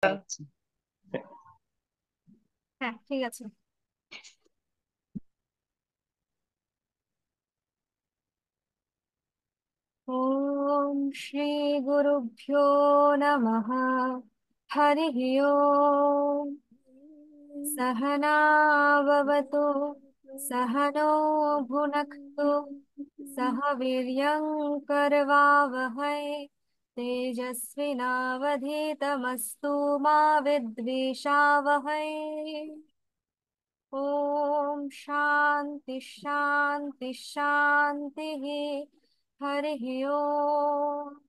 আচ্ছা। হ্যাঁ, ঠিক আছে। ওম শ্রী গুরুভ্যো নমঃ। হরি ওম। सहना भवतु, सहनो भुनक्तु, सह वीर्यं करवावहै, तेजस्विनावधीतमस्तु मा विद्विषावहै। ओम शांति शांति शांति। हरि ओम।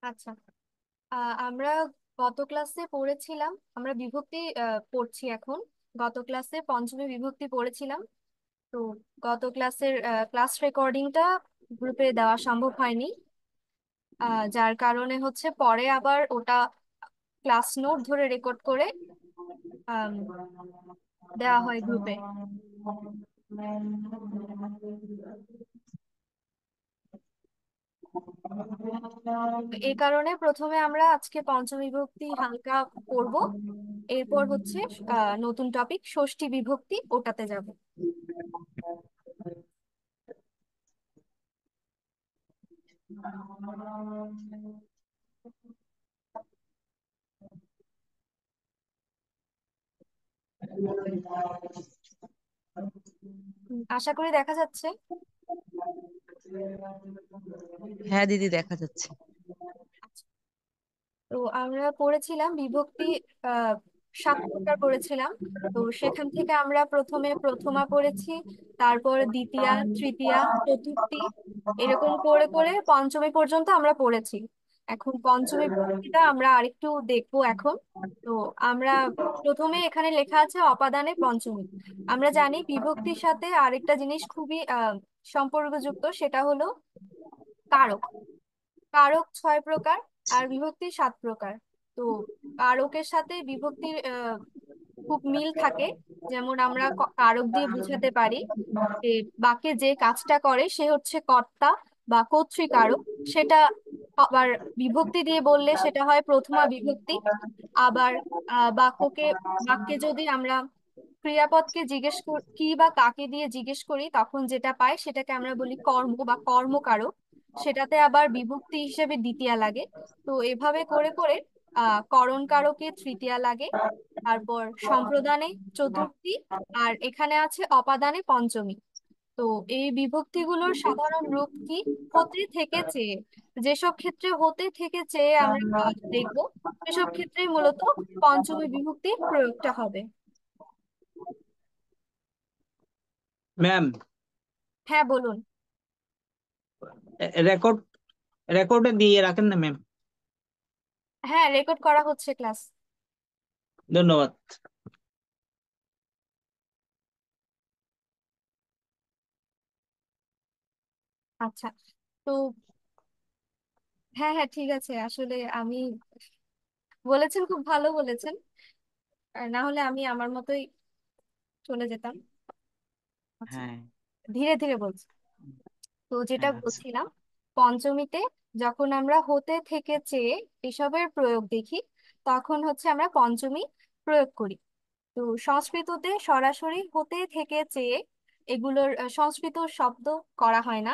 আচ্ছা, আমরা গত ক্লাসে পড়েছিলাম, আমরা বিভক্তি পড়ছি এখন। গত ক্লাসে পঞ্চমী বিভক্তি পড়েছিলাম। তো গত ক্লাসের ক্লাস রেকর্ডিংটা গ্রুপে দেওয়া সম্ভব হয়নি, যার কারণে হচ্ছে পরে আবার ওটা ক্লাস নোট ধরে রেকর্ড করে আম, দেওয়া হয় গ্রুপে। তো এই কারণে প্রথমে আমরা আজকে পঞ্চমী বিভক্তি হালকা পড়বো। এরপর হচ্ছে নতুন টপিক ষষ্ঠী বিভক্তি, ওটাতে যাব। আশা করি দেখা যাচ্ছে। হ্যাঁ দিদি, দেখা যাচ্ছে। তো আমরা পড়েছিলাম বিভক্তি আহ 7 প্রকার পড়েছিলাম। তো সেখান থেকে আমরা প্রথমে প্রথমা পড়েছি, তারপর দ্বিতীয়া, তৃতীয়া, চতুর্থী, এরকম করে করে পঞ্চমী পর্যন্ত আমরা পড়েছি। এখন পঞ্চমী বিভক্তিটা আমরা আরেকটু দেখবো এখন। তো আমরা প্রথমে এখানে লেখা আছে অপাদানে পঞ্চমী। আমরা জানি বিভক্তির সাথে আরেকটা জিনিস খুবই সম্পর্কযুক্ত, সেটা হলো কারক। কারক 6 প্রকার আর বিভক্তি 7 প্রকার। তো কারকের সাথে বিভক্তির খুব মিল থাকে। যেমন আমরা কারক দিয়ে বুঝাতে পারি যে বাক্যে যে কাজটা করে সে হচ্ছে কর্তা বা কর্তৃকারক। সেটা আবার বিভক্তি দিয়ে বললে সেটা হয় প্রথমা বিভক্তি। আবার বাক্যে যদি আমরা ক্রিয়াপদকে কি বা কাকে দিয়ে জিজ্ঞেস করি, তখন যেটা পাই সেটাকে আমরা বলি কর্ম বা কর্মকারক। সেটাতে আবার বিভক্তি হিসেবে দ্বিতীয়া লাগে। তো এভাবে করে করে করণ কারকে তৃতীয়া লাগে, তারপর সম্প্রদানে চতুর্থী, আর এখানে আছে অপাদানে পঞ্চমী। তো এই বিভক্তিগুলোর সাধারণ রূপ কি? হতে থেকে চেয়ে। যেসব ক্ষেত্রে হতে থেকে চেয়ে আমরা দেখবো, সেসব ক্ষেত্রে মূলত পঞ্চমী বিভক্তির প্রয়োগটা হবে। ম্যাম, হ্যাঁ, বলুন। রেকর্ড রেকর্ডে দিয়ে রাখেন না ম্যাম। হ্যাঁ, রেকর্ড করা হচ্ছে ক্লাস। ধন্যবাদ। আচ্ছা। তো হ্যাঁ হ্যাঁ, ঠিক আছে। আসলে আমি বলেছেন, খুব ভালো বলেছেন। আর না হলে আমি আমার মতোই চলে যেতাম। আচ্ছা, হ্যাঁ। ধীরে ধীরে বলছি। তো যেটা হ্যাঁ, আচ্ছা। বলছিলাম, পঞ্চমীতে যখন আমরা হতে থেকে চেয়ে এসবের প্রয়োগ দেখি, তখন হচ্ছে আমরা পঞ্চমী প্রয়োগ করি। তো সংস্কৃততে সরাসরি হতে থেকে চেয়ে এগুলোর সংস্কৃত শব্দ করা হয় না।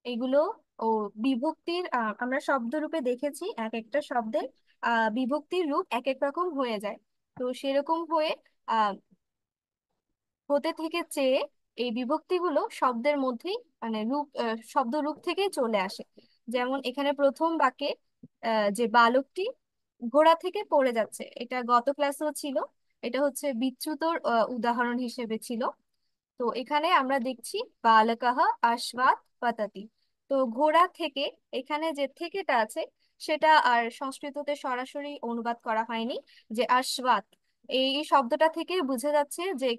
এগুলো ও বিভক্তির আমরা শব্দ রূপে দেখেছি, এক একটা শব্দের বিভক্তির রূপ এক এক রকম হয়ে যায়। তো সেরকম হয়ে আহ হতে থেকে চেয়ে এই বিভক্তিগুলো শব্দের মধ্যেই মানে শব্দ রূপ থেকেই চলে আসে। যেমন এখানে প্রথম বাক্যে যে বালকটি ঘোড়া থেকে পড়ে যাচ্ছে, এটা গত ক্লাসেও ছিল। এটা হচ্ছে বিচ্যুতর উদাহরণ হিসেবে ছিল। তো এখানে আমরা দেখছি বালকাহ আশ্বাত পাতাতি। তো ঘোড়া থেকে, এখানে যে থেকেটা আছে সেটা আর সংস্কৃততে সরাসরি অনুবাদ করা হয়নি, যে আশ্বাত, এই শব্দটা থেকে বোঝা যাচ্ছে যে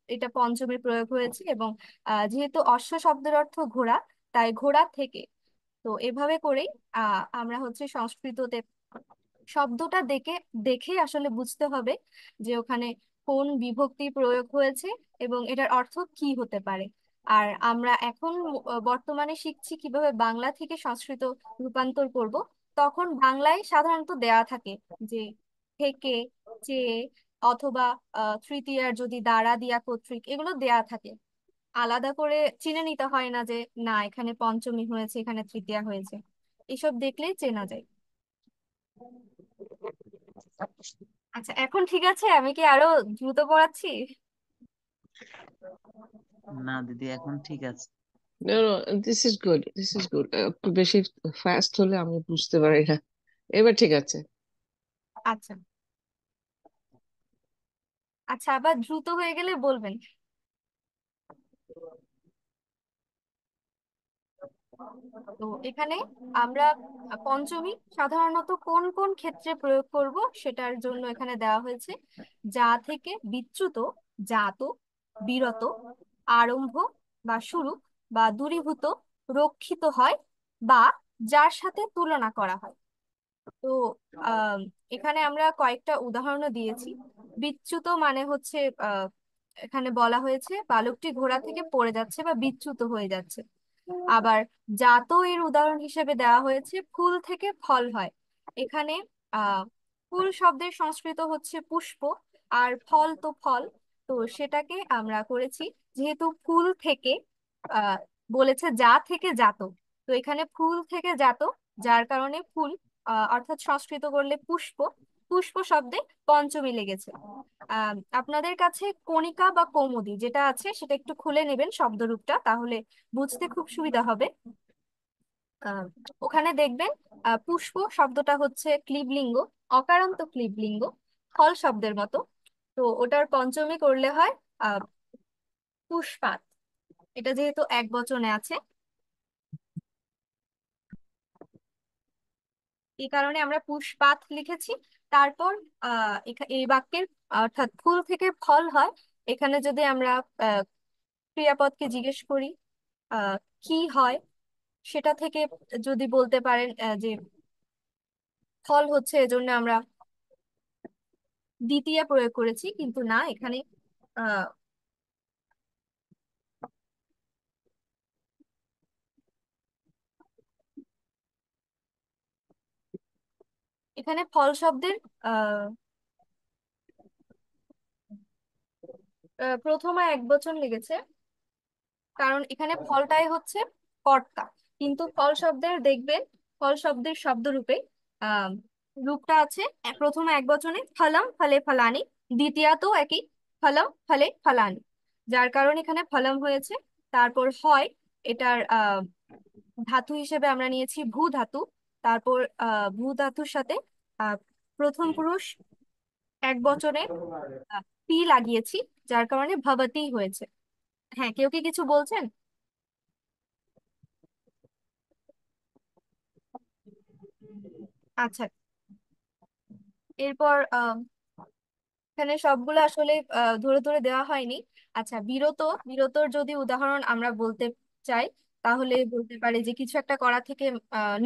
এটা পঞ্চমীর প্রয়োগ হয়েছে। এবং যেহেতু অশ্ব শব্দের অর্থ ঘোড়া, তাই ঘোড়া থেকে। তো এভাবে করেই আমরা হচ্ছে সংস্কৃততে শব্দটা দেখে দেখে আসলে বুঝতে হবে যে ওখানে কোন বিভক্তি প্রয়োগ হয়েছে এবং এটার অর্থ কি হতে পারে। আর আমরা এখন বর্তমানে শিখছি কিভাবে বাংলা থেকে সংস্কৃত রূপান্তর করব। তখন বাংলায় সাধারণত দেয়া থাকে যে থেকে, চেয়ে, অথবা তৃতীয়ার যদি দ্বারা, দিয়া, কর্তৃক, এগুলো দেয়া থাকে। আলাদা করে চিনে নিতে হয় না যে না এখানে পঞ্চমী হয়েছে, এখানে তৃতীয়া হয়েছে। এসব দেখলেই চেনা যায়। আচ্ছা, এখন ঠিক আছে, আমি কি আরো দ্রুত পড়াচ্ছি? না দিদি, এখন ঠিক আছে। No, no, this is good. This is good. একটু বেশি ফাস্ট হলে আমি বুঝতে পারি না। এবার ঠিক আছে। আচ্ছা। আচ্ছা, আবার দ্রুত হয়ে গেলে বলবেন। তো এখানে আমরা পঞ্চমী সাধারণত কোন কোন ক্ষেত্রে প্রয়োগ করব সেটার জন্য এখানে দেওয়া হয়েছে। যা থেকে বিচ্যুত, জাত, বিরত, আরম্ভ বা শুরু বা দূরীভূত, রক্ষিত হয়, বা যার সাথে তুলনা করা হয়। তো আহ এখানে আমরা কয়েকটা উদাহরণও দিয়েছি। বিচ্যুত মানে হচ্ছে আহ এখানে বলা হয়েছে বালকটি ঘোড়া থেকে পড়ে যাচ্ছে বা বিচ্যুত হয়ে যাচ্ছে। আবার জাত এর উদাহরণ হিসেবে দেওয়া হয়েছে ফুল থেকে ফল হয়। এখানে ফুল শব্দের সংস্কৃত হচ্ছে পুষ্প, আর ফল তো ফল। তো সেটাকে আমরা করেছি যেহেতু ফুল থেকে আহ বলেছে যা থেকে জাত, তো এখানে ফুল থেকে জাত, যার কারণে ফুল অর্থাৎ সংস্কৃত করলে পুষ্প, পুষ্প শব্দে পঞ্চমী লেগেছে। আপনাদের কাছে কণিকা বা কৌমুদী যেটা আছে সেটা একটু খুলে নেবেন শব্দরূপটা, তাহলে বুঝতে খুব সুবিধা হবে। আহ, ওখানে দেখবেন পুষ্প শব্দটা হচ্ছে ক্লিবলিঙ্গ, অকারান্ত ক্লিবলিঙ্গ, ফল শব্দের মতো। তো ওটার পঞ্চমী করলে হয় আহ পুষ্পাত। এটা যেহেতু এক বচনে আছে, এই কারণে আমরা পুষ্পাত লিখেছি। তারপর এই বাক্যের অর্থাৎ ফুল থেকে ফল হয়, এখানে যদি আমরা আহ, ক্রিয়াপদকে জিজ্ঞেস করি আহ, কি হয়, সেটা থেকে যদি বলতে পারেন যে ফল হচ্ছে, এজন্য আমরা দ্বিতীয়া প্রয়োগ করেছি, কিন্তু না, এখানে আহ এখানে ফল শব্দের আহ প্রথমা এক বচন লেগেছে, কারণ এখানে ফলটাই হচ্ছে কর্তা। কিন্তু ফল শব্দের দেখবেন, ফল শব্দের শব্দরূপে আহ রূপটা আছে প্রথমে এক বচনে ফলম ফলে ফলানি, দ্বিতীয়াতেও একই ফলম ফলে ফলানি, যার কারণে এখানে ফলম হয়েছে। তারপর হয়, এটার ধাতু হিসেবে আমরা নিয়েছি ভূ ধাতু। তারপর ভূ ধাতুর সাথে আহ প্রথম পুরুষ এক বচনে পি লাগিয়েছি, যার কারণে ভবতি হয়েছে। হ্যাঁ, কেউ কি কিছু বলছেন? আচ্ছা, এরপর এখানে সবগুলো আসলে ধরে ধরে দেওয়া হয়নি। আচ্ছা, বিরত, বিরতর যদি উদাহরণ আমরা বলতে চাই, তাহলে বলতে পারি যে কিছু একটা করা থেকে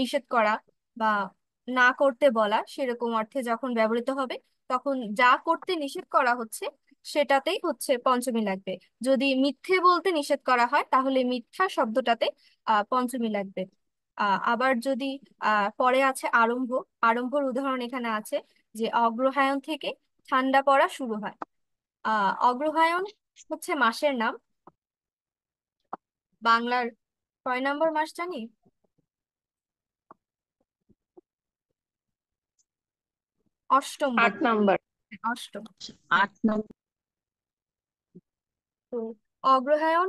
নিষেধ করা বা না করতে বলা, সেরকম অর্থে যখন ব্যবহৃত হবে তখন যা করতে নিষেধ করা হচ্ছে সেটাতেই হচ্ছে পঞ্চমী লাগবে। যদি মিথ্যে বলতে নিষেধ করা হয় তাহলে মিথ্যা শব্দটাতে পঞ্চমী লাগবে। আবার যদি পরে আছে আরম্ভ, আরম্ভর উদাহরণ এখানে আছে যে অগ্রহায়ণ থেকে ঠান্ডা পড়া শুরু হয়। অগ্রহায়ণ হচ্ছে মাসের নাম। বাংলার কয় নম্বর মাস জানি? অষ্টম বোধ। 8 নাম্বার। অষ্টম। হ্যাঁ। 8 নম্বর। তো অগ্রহায়ণ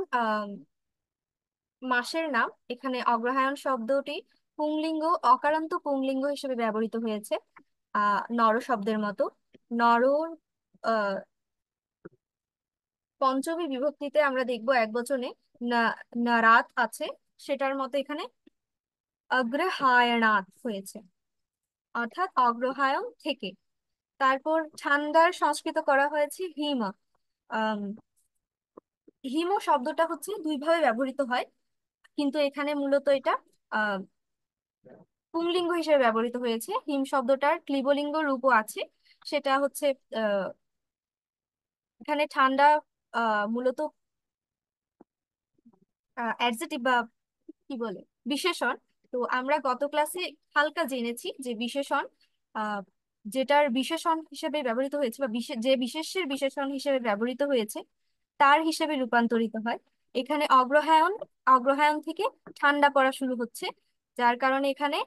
মাসের নাম। এখানে অগ্রহায়ণ শব্দটি পুংলিঙ্গ, অকারান্ত পুংলিঙ্গ হিসেবে ব্যবহৃত হয়েছে নর শব্দের মতো। নর আহ পঞ্চমী বিভক্তিতে আমরা দেখবো এক বচনে না, নারাত আছে, সেটার মতো এখানে অগ্রহায়ণাৎ হয়েছে, অর্থাৎ অগ্রহায়ণ থেকে। তারপর ঠান্ডার সংস্কৃত করা হয়েছে হিম। আম, হিম শব্দটা হচ্ছে দুই ভাবে ব্যবহৃত হয়, কিন্তু এখানে মূলত এটা আহ পুংলিঙ্গ হিসেবে ব্যবহৃত হয়েছে। হিম শব্দটার ক্লিবলিঙ্গ রূপও আছে, সেটা হচ্ছে আহ এখানে ঠান্ডা মূলত অ্যাডজেটিভ বা কি বলে, বিশেষণ। তো আমরা গত ক্লাসে হালকা জেনেছি যে বিশেষণ আহ, যেটার বিশেষণ হিসেবে ব্যবহৃত হয়েছে বা যে বিশেষ্যের বিশেষণ হিসেবে ব্যবহৃত হয়েছে তার হিসেবে রূপান্তরিত হয়। এখানে অগ্রহায়ণ, অগ্রহায়ণ থেকে ঠান্ডা পড়া শুরু হচ্ছে, যার কারণে এখানে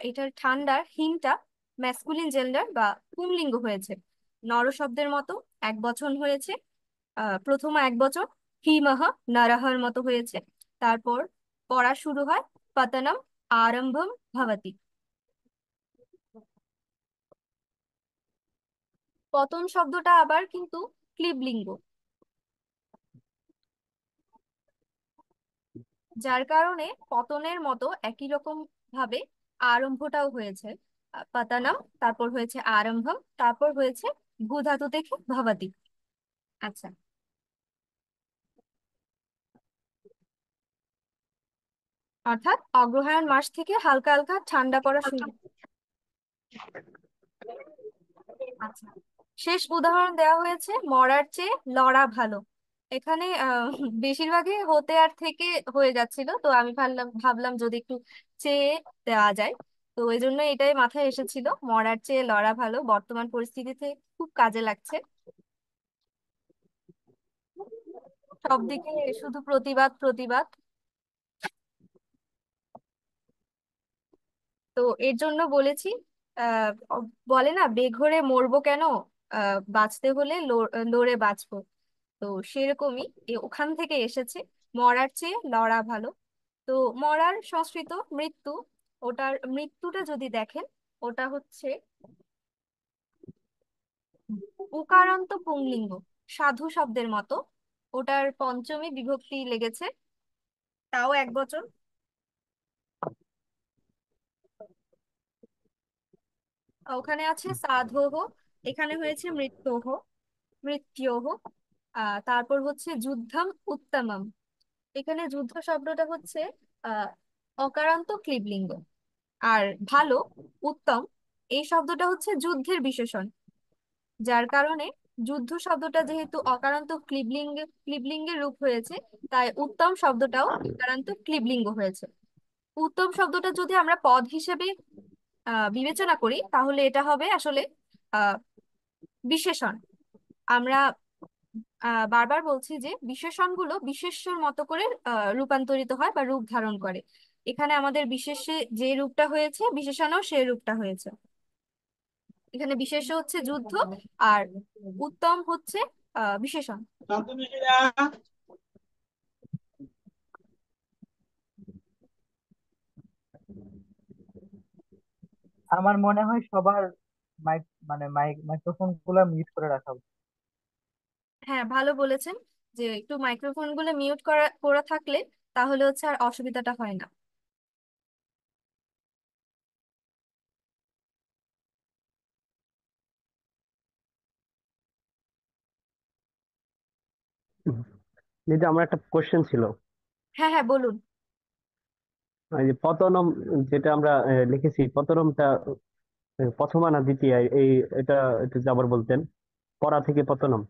এটার ঠান্ডার হিমটা ম্যাসকুলিন জেন্ডার বা পুংলিঙ্গ হয়েছে। নর শব্দের মতো এক বচন হয়েছে, প্রথম এক বচন হিমহ নরহর মতো হয়েছে। তারপর পড়া শুরু হয় পতনম আরম্ভম ভবতি। পতন শব্দটা আবার কিন্তু ক্লিবলিঙ্গ, যার কারণে পতনের মতো একই রকম ভাবে আরম্ভটাও হয়েছে পতনম, তারপর হয়েছে আরম্ভম, তারপর হয়েছে ভূ ধাতু থেকে ভবতি। আচ্ছা, অর্থাৎ অগ্রহায়ণ মাস থেকে হালকা হালকা ঠান্ডা পড়া শুরু। আচ্ছা, শেষ উদাহরণ দেওয়া হয়েছে মরার চেয়ে লড়া ভালো। এখানে বেশিরভাগই হতে আর থেকে হয়ে যাচ্ছিল, তো আমি ভাবলাম ভাবলাম যদি একটু চেয়ে দেওয়া যায়, তো এই জন্য এটাই মাথায় এসেছিল, মরার চেয়ে লড়া ভালো বর্তমান পরিস্থিতিতে খুব কাজে লাগছে। সব দিকে শুধু প্রতিবাদ প্রতিবাদ। তো এর জন্য বলেছি, বলে না বেঘরে মরবো কেন, বাঁচতে হলে লড়ে বাঁচবো। তো সেরকমই ওখান থেকে এসেছে মরার চেয়ে লড়া ভালো। তো মরার সংস্কৃত মৃত্যু, ওটার মৃত্যুটা যদি দেখেন ওটা হচ্ছে উকারান্ত পুংলিঙ্গ, সাধু শব্দের মতো। ওটার পঞ্চমী বিভক্তি লেগেছে, তাও এক বচন। ওখানে আছে সাধোহ, এখানে হয়েছে মৃত্যুহ, মৃত্যুহ। তারপর হচ্ছে যুদ্ধম উত্তমম, এখানে যুদ্ধ শব্দটা হচ্ছে আহ অকারান্ত ক্লিবলিঙ্গ। আর ভালো, উত্তম, এই শব্দটা হচ্ছে যুদ্ধের বিশেষণ, যার কারণে যুদ্ধ শব্দটা যেহেতু অকারান্ত ক্লিবলিঙ্গের রূপ হয়েছে, তাই উত্তম শব্দটাও অকারান্ত ক্লিবলিঙ্গ হয়েছে। উত্তম শব্দটা যদি আমরা পদ হিসেবে বিবেচনা করি তাহলে এটা হবে আসলে আহ বিশেষণ। আমরা বারবার বলছি যে বিশেষণগুলো বিশেষ্যর মতো করে রূপান্তরিত হয় বা রূপ ধারণ করে। এখানে আমাদের বিশেষ্যে যে রূপটা হয়েছে বিশেষণেও সেই রূপটা হয়েছে। এখানে বিশেষ্য হচ্ছে যুদ্ধ, আর উত্তম হচ্ছে বিশেষণ। আমার মনে হয় সবার মাইক্রোফোন গুলা মিউট করে রাখা উচিত। হ্যাঁ, ভালো বলেছেন, যে একটু মাইক্রোফোন গুলো মিউট করা করা থাকলে তাহলে হচ্ছে আর অসুবিধাটা হয় না। দিদি, আমার একটা কোশ্চেন ছিল। হ্যাঁ হ্যাঁ, বলুন। এই যে পতনম, যেটা আমরা লিখেছি, পতনমটা প্রথমা না দ্বিতীয়, এই এটা একটু যদি আবার বলতেন, পড়া থেকে পতনম।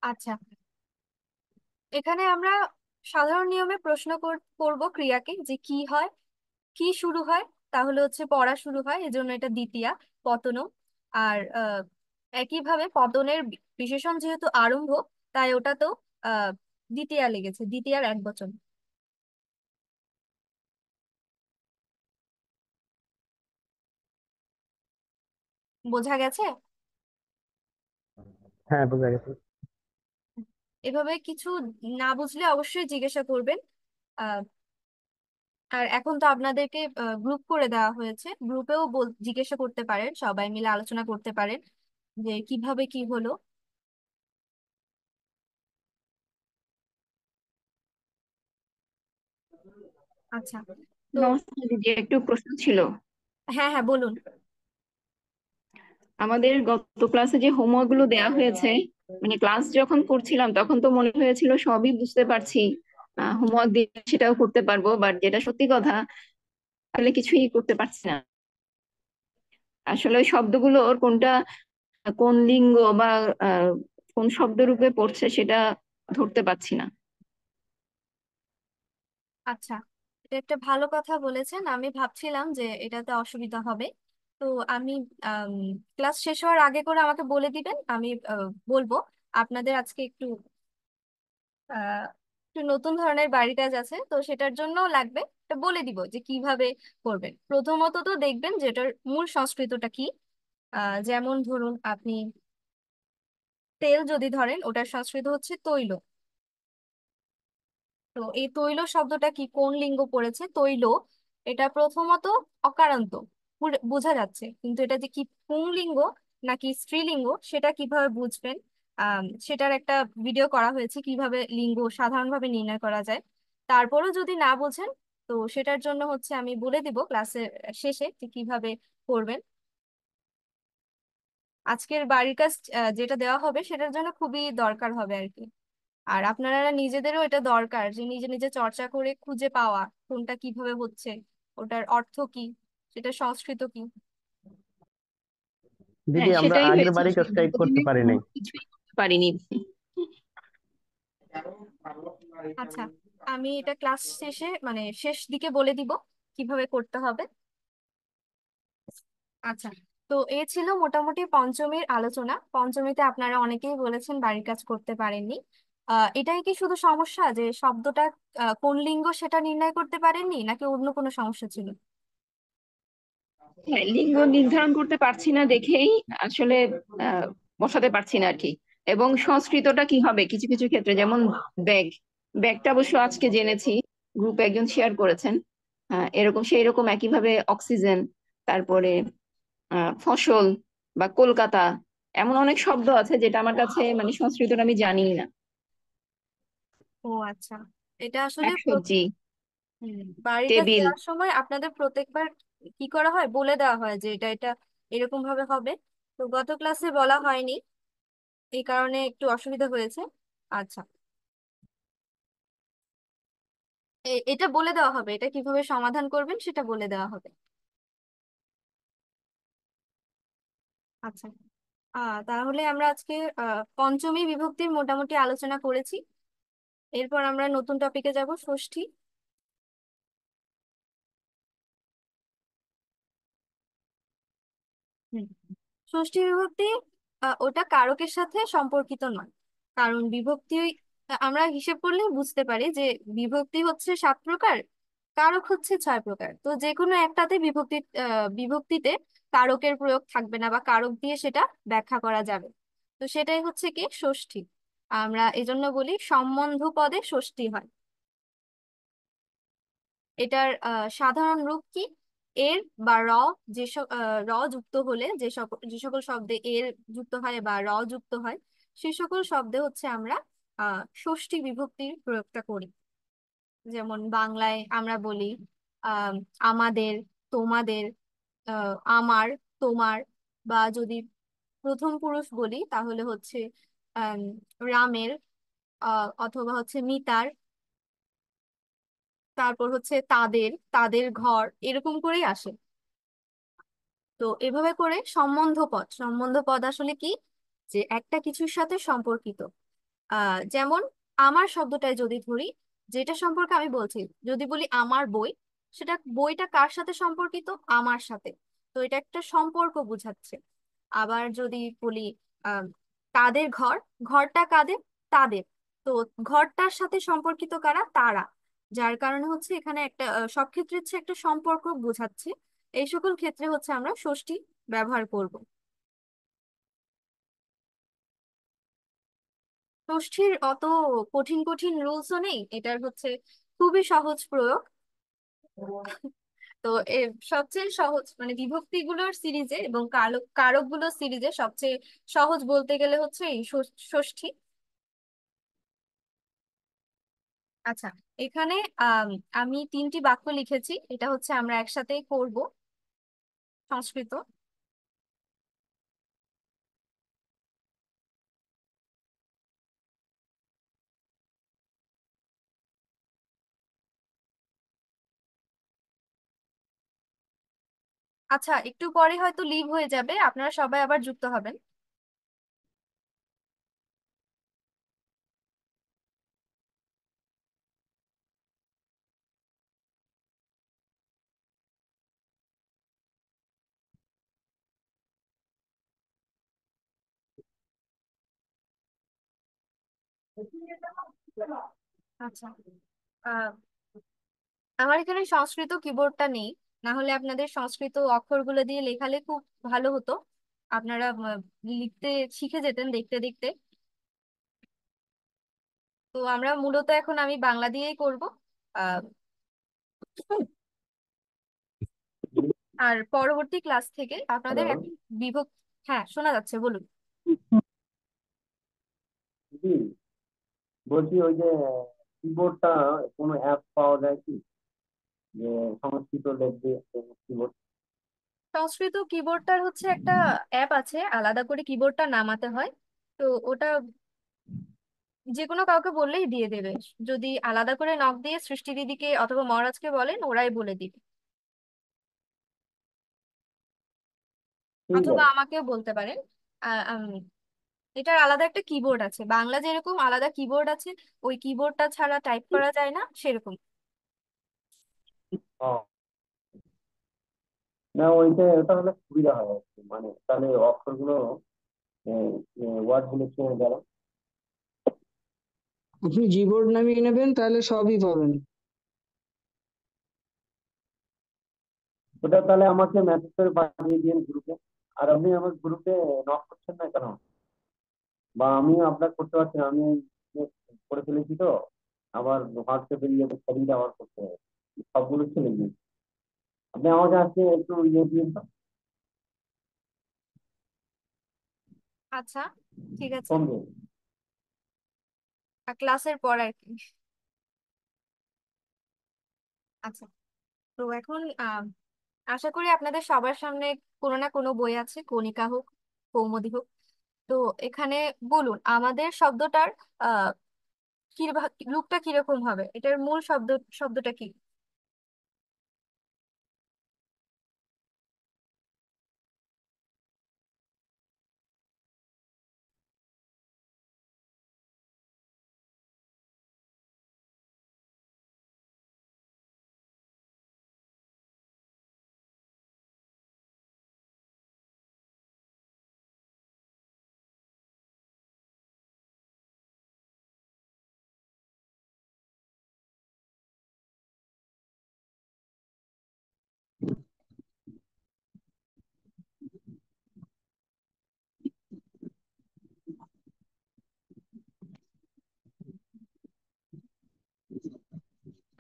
আচ্ছা, এখানে আমরা সাধারণ নিয়মে প্রশ্ন করব ক্রিয়াকে যে কি হয়, কি শুরু হয়, তাহলে হচ্ছে পড়া শুরু হয়, এজন্য এটা দ্বিতীয়া পতনম। আর একইভাবে পতনের বিশেষণ যেহেতু আরম্ভ, তাই ওটাতেও আহ দ্বিতীয়া লেগেছে, দ্বিতীয়ার এক বচন। বোঝা গেছে? হ্যাঁ, বোঝা গেছে। এভাবে কিছু না বুঝলে অবশ্যই জিজ্ঞাসা করবেন। আহ আর এখন তো আপনাদেরকে গ্রুপ করে দেওয়া হয়েছে, গ্রুপেও জিজ্ঞাসা করতে পারেন, সবাই মিলে আলোচনা করতে পারেন যে কিভাবে কি হলো। আচ্ছা, তো নমস্কার দিদি, একটু প্রশ্ন ছিল। হ্যাঁ হ্যাঁ, বলুন। আমাদের গত ক্লাসে যে হোমওয়ার্ক গুলো দেওয়া হয়েছে, মানে ক্লাস যখন করছিলাম তখন তো মনে হয়েছিল সবই বুঝতে পারছি, হোমওয়ার্ক দিয়ে সেটাও করতে পারবো, বাট যেটা সত্যি কথা আসলে কিছুই করতে পারছি না। আসলে ওই শব্দগুলোর কোনটা কোন লিঙ্গ বা আহ, কোন শব্দরূপে পড়ছে সেটা ধরতে পারছি না। আচ্ছা, এটা একটা ভালো কথা বলেছেন। আমি ভাবছিলাম যে এটাতে অসুবিধা হবে। তো আমি ক্লাস শেষ হওয়ার আগে করে আমাকে বলে দিবেন, আমি বলবো। আপনাদের আজকে আহ একটু নতুন ধরনের বাড়ি কাজ আছে, তো সেটার জন্য লাগবে। এটা বলে দিব যে কিভাবে করবেন। প্রথমত তো দেখবেন যে এটার মূল সংস্কৃতটা কি। যেমন ধরুন আপনি তেল যদি ধরেন, ওটার সংস্কৃত হচ্ছে তৈল। তো এই তৈল শব্দটা কি, কোন লিঙ্গ পড়েছে তৈল, এটা প্রথমত অকারান্ত বোঝা যাচ্ছে, কিন্তু এটা যে কি পুংলিঙ্গ নাকি স্ত্রীলিঙ্গ সেটা কিভাবে বুঝবেন। সেটার একটা ভিডিও করা হয়েছে কিভাবে লিঙ্গ সাধারণভাবে নির্ণয় করা যায়। তারপরেও যদি না বোঝেন, তো সেটার জন্য হচ্ছে আমি বলে দিব ক্লাসের শেষে যে কিভাবে করবেন। আজকের বাড়ির কাজ যেটা দেওয়া হবে সেটার জন্য খুবই দরকার হবে আর কি। আর আপনারা নিজেদেরও এটা দরকার যে নিজে নিজে চর্চা করে খুঁজে পাওয়া কোনটা কিভাবে হচ্ছে, ওটার অর্থ কি, সেটা সংস্কৃত কি। দিদি হ্যাঁ, আমরা সেটাই আগের হয়েছে বাড়ি আসলে কাজটা বিগত করতে দিনে পারি নাই। কিছুই করতে পারিনি। আচ্ছা, আমি এটা ক্লাস শেষে মানে শেষ দিকে বলে দিব কিভাবে করতে হবে। আচ্ছা, তো এ ছিল মোটামুটি পঞ্চমীর আলোচনা। পঞ্চমীতে আপনারা অনেকেই বলেছেন বাড়ির কাজ করতে পারেননি। এটাই কি শুধু সমস্যা যে শব্দটা কোন লিঙ্গ সেটা নির্ণয় করতে পারেননি, নাকি অন্য কোনো সমস্যা ছিল? হ্যাঁ, লিঙ্গ নির্ধারণ করতে পারছি না দেখেই আসলে আহ, বসাতে পারছি না আর কি। এবং সংস্কৃতটা কি হবে কিছু কিছু ক্ষেত্রে, যেমন ব্যাগ। ব্যাগটা অবশ্য আজকে জেনেছি, গ্রুপে একজন শেয়ার করেছেন। এরকম সেই রকম একইভাবে অক্সিজেন, তারপরে ফসল বা কলকাতা, এমন অনেক শব্দ আছে যেটা আমার কাছে মানে সংস্কৃতটা আমি জানি না। ও আচ্ছা, এটা আসলে শাকসবজি, বাড়ির কাজ টেবিল। দেওয়ার সময় আপনাদের প্রত্যেকবার কি করা হয়, বলে দেওয়া হয় যে এটা এটা এরকম ভাবে হবে। তো গত ক্লাসে বলা হয়নি, এই কারণে একটু অসুবিধা হয়েছে। আচ্ছা, এটা বলে দেওয়া হবে, এটা কিভাবে সমাধান করবেন সেটা বলে দেওয়া হবে। আচ্ছা, তাহলে আমরা আজকে পঞ্চমী বিভক্তির মোটামুটি আলোচনা করেছি। এরপর আমরা নতুন টপিকে যাব, ষষ্ঠী। হুম। ষষ্ঠী বিভক্তি ওটা কারকের সাথে সম্পর্কিত নয়। কারণ বিভক্তি আমরা হিসেব করলে বুঝতে পারি যে বিভক্তি হচ্ছে 7 প্রকার, কারক হচ্ছে 6 প্রকার। তো যে কোনো একটাতে বিভক্তিতে কারকের প্রয়োগ থাকবে না, বা কারক দিয়ে সেটা ব্যাখ্যা করা যাবে। তো সেটাই হচ্ছে কি ষষ্ঠী। আমরা এজন্য বলি সম্বন্ধ পদে ষষ্ঠী হয়। এটার সাধারণ রূপ কি, এর বা র, র যুক্ত হলে যে সকল শব্দে এর যুক্ত হয় বা র যুক্ত হয়, সে সকল শব্দে হচ্ছে আমরা ষষ্ঠী বিভক্তির প্রয়োগটা করি। যেমন বাংলায় আমরা বলি আহ আমাদের, তোমাদের, আমার, তোমার। বা যদি প্রথম পুরুষ বলি তাহলে হচ্ছে আহ রামের, অথবা হচ্ছে মিতার। তারপর হচ্ছে তাদের, তাদের ঘর, এরকম করেই আসে। তো এভাবে করে সম্বন্ধ পদ আসলে কি, যে একটা কিছুর সাথে সম্পর্কিত। যেমন আমার শব্দটাই যদি ধরি, যেটা সম্পর্কে আমি বলছি, যদি বলি আমার বই, সেটা বইটা কার সাথে সম্পর্কিত, আমার সাথে। তো এটা একটা সম্পর্ক বোঝাচ্ছে। আবার যদি বলি আহ তাদের ঘর, ঘরটা কাদের, তাদের। তো ঘরটার সাথে সম্পর্কিত কারা, তারা। যার কারণে হচ্ছে এখানে একটা সব ক্ষেত্রে হচ্ছে একটা সম্পর্ক বোঝাচ্ছে। এই সকল ক্ষেত্রে হচ্ছে আমরা ষষ্ঠী ব্যবহার করব। ষষ্ঠীর অত কঠিন কঠিন রুলসও নেই, এটার হচ্ছে খুবই সহজ প্রয়োগ। তো সবচেয়ে সহজ মানে বিভক্তি গুলোর সিরিজে এবং কারক কারক গুলোর সিরিজে সবচেয়ে সহজ বলতে গেলে হচ্ছে এই ষষ্ঠী। আচ্ছা, এখানে আম, আমি 3টি বাক্য লিখেছি, এটা হচ্ছে আমরা একসাথে করব সংস্কৃত। আচ্ছা, একটু পরে হয়তো লিভ হয়ে যাবে, আপনারা সবাই আবার যুক্ত হবেন। আচ্ছা, আহ আমার এখানে সংস্কৃত কিবোর্ডটা নেই, না হলে আপনাদের সংস্কৃত অক্ষরগুলো দিয়ে লেখালে খুব ভালো হতো, আপনারা লিখতে শিখে যেতেন দেখতে দেখতে। তো আমরা মূলত এখন আমি বাংলা দিয়েই করব। আহ আর পরবর্তী ক্লাস থেকে আপনাদের হ্যালো বিভক্তি। হ্যাঁ, শোনা যাচ্ছে, বলুন। দিদি, বলছি ওই যে কিবোর্ডটা কোনো অ্যাপ পাওয়া যায় কি, যে সংস্কৃত লিখবে কিবোর্ড? সংস্কৃত কিবোর্ডটার হচ্ছে একটা অ্যাপ আছে, আলাদা করে কিবোর্ডটা নামাতে হয়। তো ওটা যে কোনো কাউকে বললেই দিয়ে দেবে। যদি আলাদা করে নক দিয়ে সৃষ্টি দিদিকে অথবা মহারাজকে বলেন, ওরাই বলে দিবে। ঠিক অথবা আছে। আমাকেও বলতে পারেন। এটার আলাদা একটা কিবোর্ড আছে, বাংলা যেরকম আলাদা কিবোর্ড আছে, ওই কিবোর্ডটা ছাড়া টাইপ করা যায় না, সেরকম। ও, না ওইটা ওটা হলে সুবিধা হয় আর কি, মানে তাহলে অক্ষরগুলো ওয়ার্ড গুলো চেনে গেল। আপনি জিবোর্ড নামিয়ে নেবেন, তাহলে সবই পাবেন। ওটা তাহলে আমাকে মেসেজ করে পাঠিয়ে দিন গ্রুপে। আর আপনি আমার গ্রুপে নক করছেন না কেন? বা আমিও আপনার করতে পারছি না, আমি করে ফেলেছি তো, আবার হোয়াটসঅ্যাপে সেটিংটা আবার করতে হবে, সবগুলো ছেড়ে দিন। আপনি আমাকে আজকে একটু দিন তো, আচ্ছা, ঠিক আছে। ফোন দিন। ক্লাসের পর আর কি। আচ্ছা, তো এখন আশা করি আপনাদের সবার সামনে কোনো না কোনো বই আছে, কণিকা হোক, কৌমুদী হোক। তো এখানে বলুন, আমাদের শব্দটার আহ কি রূপটা কিরকম হবে, এটার মূল শব্দটা কি?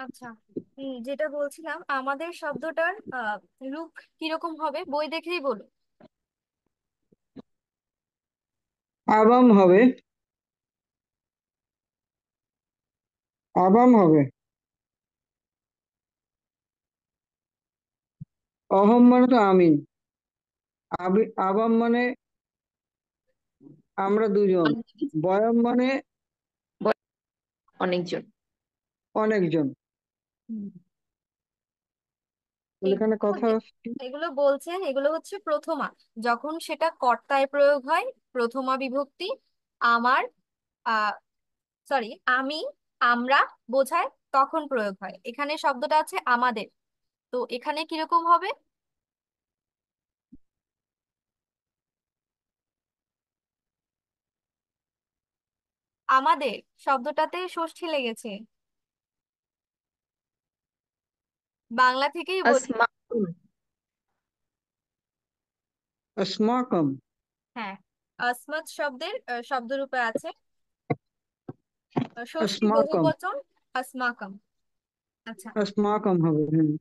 আচ্ছা, যেটা বলছিলাম, আমাদের শব্দটার রূপ কিরকম হবে বই দেখেই বলুন। আবাম হবে, আবাম হবে। অহম মানে তো আমি, আবাম মানে আমরা দুজন, বয়ম মানে অনেকজন। অনেকজন। হুম। তাহলে এখানে কথা এগুলো কি? এগুলো বলছেন, এগুলো হচ্ছে প্রথমা, যখন সেটা কর্তায় প্রয়োগ হয়, প্রথমা বিভক্তি। আমার, আহ সরি, আমি, আমরা বোঝায়, তখন প্রয়োগ হয়। এখানে শব্দটা আছে আমাদের, তো এখানে কিরকম হবে? আমাদের শব্দটাতে ষষ্ঠী লেগেছে, বাংলা থেকেই বলি। আসমা। আসমাকম। হ্যাঁ, আসমাত শব্দের শব্দরূপে আছে ষষ্ঠী আসমাকম, বহুবচন আসমাকম। আচ্ছা, আসমাকম হবে। হ্যাঁ,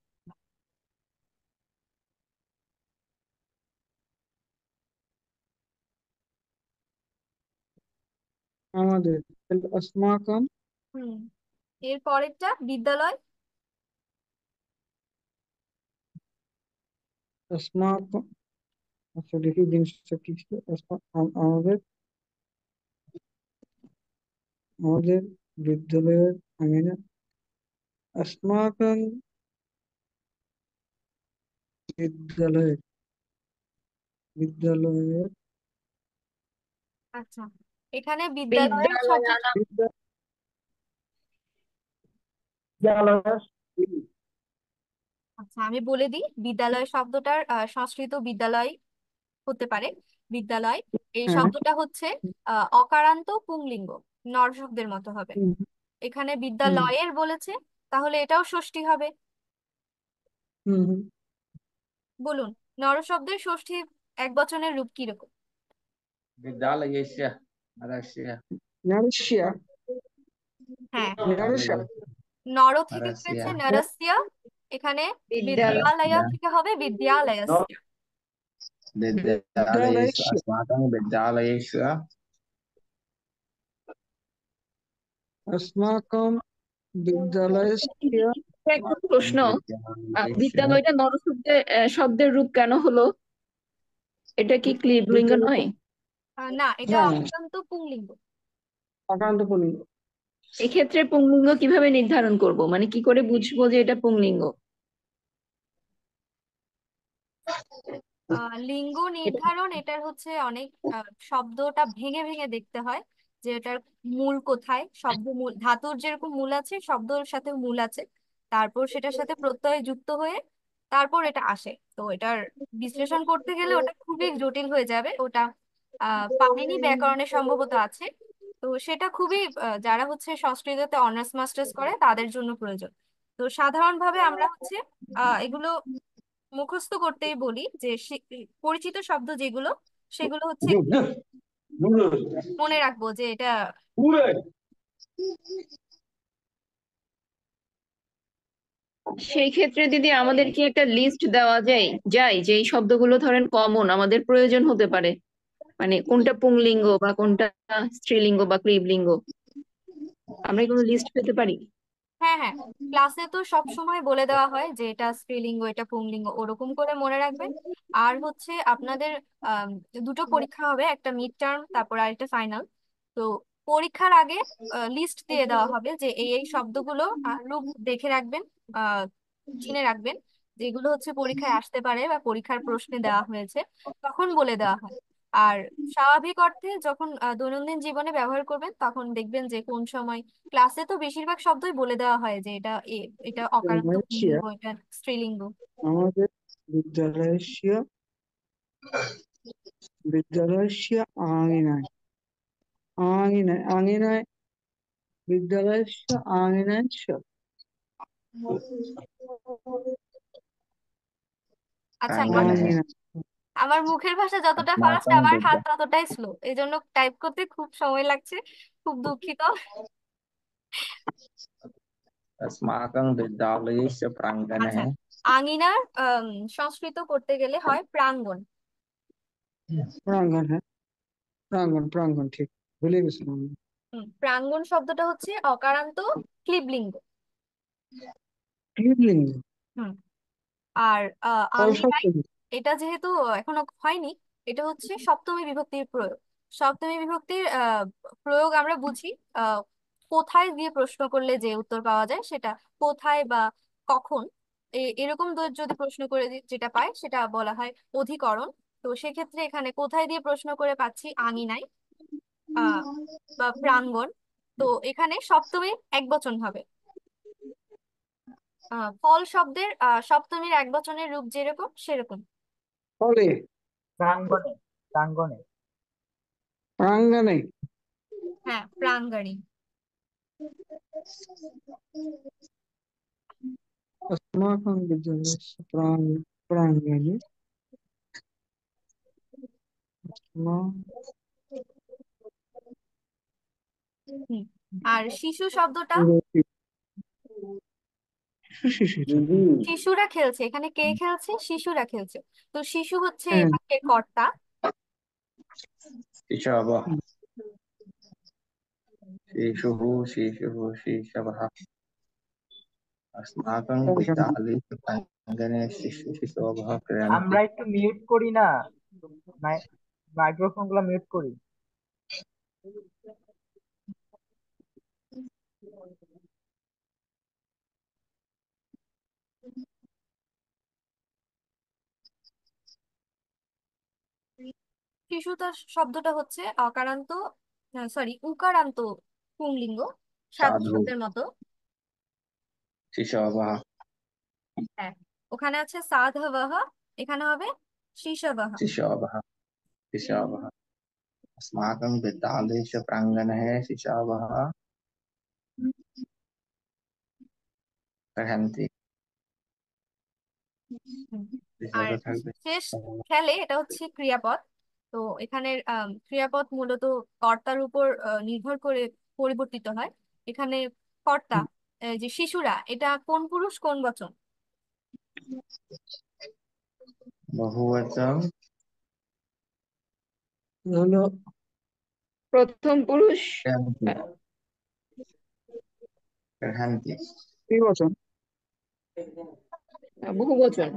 আমাদের। তাহলে আসমাকম, হুম, এর পরেরটা বিদ্যালয়। আসমাকম। আচ্ছা দেখি জিনিসটা কি ছিল। আমাদের, আমাদের বিদ্যালয়ের, আমি না, আসমাকম। বিদ্যালয়ের বিদ্যালয়ের আচ্ছা, এখানে বিদ্যালয় শব্দ, বিদ্যালয়ানাম। বিদ্যালয়ের আচ্ছা আমি বলে দিই, বিদ্যালয় শব্দটার সংস্কৃত বিদ্যালয় হতে পারে। বিদ্যালয় এই হ্যাঁ শব্দটা হচ্ছে অকারান্ত পুংলিঙ্গ, নর শব্দের মতো হবে। হুম, এখানে হুম, বিদ্যালয়ের বলেছে, তাহলে এটাও ষষ্ঠী হবে। হুম, হুম। বলুন, নর শব্দের ষষ্ঠী একবচনের রূপ কিরকম? विद्यालयस्य नरस्य নারস্যা হ্যাঁ, নারস্যা নর থেকে नरस्य হয়েছে নরস্য, এখানে বিদ্যালয়। বিদ্যালয় থেকে হবে বিদ্যালয়স্য। विद्यालयेषु বিদ্যালয়স্য अस्माकं विद्यालयेषु अस्माकं विद्यालयस्य একটা প্রশ্ন, विद्यालयेषु বিদ্যালয়টা শব্দের রূপ কেন হলো? এটা কি ক্লিবলিঙ্গ বিদ্যালয় নয়? না, এটা হ্যাঁ অত্যন্ত পুংলিঙ্গ। আক্রান্ত পুল্লিঙ্গ। এক্ষেত্রে পুংলিঙ্গ কিভাবে নির্ধারণ করব, মানে কি করে বুঝবো যে এটা পুংলিঙ্গ? লিঙ্গ নির্ধারণ এটার হচ্ছে অনেক শব্দটা ভেঙে ভেঙে দেখতে হয়, যে এটার মূল কোথায়, শব্দ মূল, ধাতুর যেরকম মূল আছে শব্দের সাথে মূল আছে, তারপর সেটার সাথে প্রত্যয় যুক্ত হয়ে তারপর এটা আসে। তো এটার বিশ্লেষণ করতে গেলে ওটা খুবই জটিল হয়ে যাবে, ওটা পাণিনি ব্যাকরণে সম্ভবত আছে। তো সেটা খুবই যারা হচ্ছে সংস্কৃততে অনার্স মাস্টার্স করে তাদের জন্য প্রয়োজন। তো সাধারণভাবে আমরা হচ্ছে এগুলো মুখস্থ করতেই বলি, যে পরিচিত শব্দ যেগুলো সেগুলো হচ্ছে মনে রাখবো যে এটা। সেই ক্ষেত্রে দিদি আমাদের কি একটা লিস্ট দেওয়া যায় যে এই শব্দগুলো ধরেন কমন আমাদের প্রয়োজন হতে পারে, মানে কোনটা পুংলিঙ্গ বা কোনটা স্ত্রীলিঙ্গ বা ক্লিবলিঙ্গ, আমরা কি কোনো লিস্ট পেতে পারি? হ্যাঁ হ্যাঁ, ক্লাসে তো সব সময় বলে দেওয়া হয় যে এটা স্ত্রীলিঙ্গ এটা পুংলিঙ্গ, ওরকম করে মনে রাখবেন। আর হচ্ছে আপনাদের আম, দুটো পরীক্ষা হবে, একটা মিড টার্ম তারপর আর একটা ফাইনাল। তো পরীক্ষার আগে লিস্ট দিয়ে দেওয়া হবে যে এই এই শব্দগুলো রূপ দেখে রাখবেন, আহ চিনে রাখবেন, যেগুলো হচ্ছে পরীক্ষায় আসতে পারে বা পরীক্ষার প্রশ্নে দেওয়া হয়েছে, তখন বলে দেওয়া হয়। আর স্বাভাবিক অর্থে যখন দৈনন্দিন জীবনে ব্যবহার করবেন তখন দেখবেন যে কোন সময়, ক্লাসে তো বেশিরভাগ শব্দই বলে দেওয়া হয় যে এটা এটা অকারান্ত বিদ্যালয়স্য পুংলিঙ্গ এটা স্ত্রীলিঙ্গ। আমাদের বিদ্যালয়স্য বিদ্যালয়স্য আঙিনায় আঙিনায় আঙিনায় বিদ্যালয়স্য আঙিনাস্য আচ্ছা, प्राङ्गणे আঙিনায় আমার মুখের ভাষা যতটা ফাস্ট अस्माकं আমার হাত विद्या ততটাই স্লো, এই জন্য টাইপ করতে খুব সময় লাগছে, খুব দুঃখিত। अस्माकं विद्यालयस्य प्राङ्गणे আচ্ছা, আঙিনার সংস্কৃত করতে গেলে হয় প্রাঙ্গণ। প্রাঙ্গণ। হ্যাঁ প্রাঙ্গণ প্রাঙ্গণ ঠিক ভুলে গেছিলাম। প্রাঙ্গণ শব্দটা হচ্ছে অকারান্ত ক্লিবলিঙ্গ। ক্লীবলিঙ্গ হুম। আর আঙ্গিনায়, অলসপ্তমী এটা যেহেতু এখনো হয়নি, এটা হচ্ছে সপ্তমী বিভক্তির প্রয়োগ। সপ্তমী বিভক্তির প্রয়োগ আমরা বুঝি আহ, কোথায় দিয়ে প্রশ্ন করলে যে উত্তর পাওয়া যায় সেটা, কোথায় বা কখন, এরকম যদি প্রশ্ন করে যেটা পাই সেটা বলা হয় অধিকরণ। তো সেক্ষেত্রে এখানে কোথায় দিয়ে প্রশ্ন করে পাচ্ছি আঙিনায় আহ বা প্রাঙ্গণ। তো এখানে সপ্তমী একবচন হবে। ফল শব্দের সপ্তমীর একবচনের রূপ যেরকম সেরকম। ফলে প্রাঙ্গণে প্রাঙ্গণে প্রাঙ্গণে হ্যাঁ, প্রাঙ্গণী। अस्माकं विद्यालयस्य प्राङ्गणे अस्माकं হুম। আর শিশু শব্দটা, শিশু শিশুরা খেলছে, এখানে কে খেলছে? শিশুরা খেলছে। তো শিশু হচ্ছে এই হ্যাঁ বাক্যের কর্তা। शिशवः शिशुः शिशुः शिशवः अस्माकं विद्यालयस्य प्राङ्गणे शिशवः क्रीडन्ति আমরা একটু মিউট করি না, মাইক্রোফোন গুলো মিউট করি। শিশুতা শব্দটা হচ্ছে অকারান্ত, সরি উকারান্ত পুংলিঙ্গ, সাধু সাধু শব্দের মতো। শিশবः হ্যাঁ, ওখানে আছে সাধবহ, এখানে হবে শিশবহ। शिशवः शिशवः अस्माकं विद्यालयस्य प्राङ्गणे शिशवः पठन्ति হুম। আর শিশু থাকবে শেষ খেলে, এটা হচ্ছে ক্রিয়াপদ। তো এখানের ক্রিয়াপদ মূলত কর্তার উপর নির্ভর করে পরিবর্তিত হয়। এখানে কর্তা যে শিশুরা, এটা কোন পুরুষ কোন বচন? বহুবচন হলো প্রথম পুরুষ पठन्ति আহ, पठन्ति কি বচন? বহুবচন।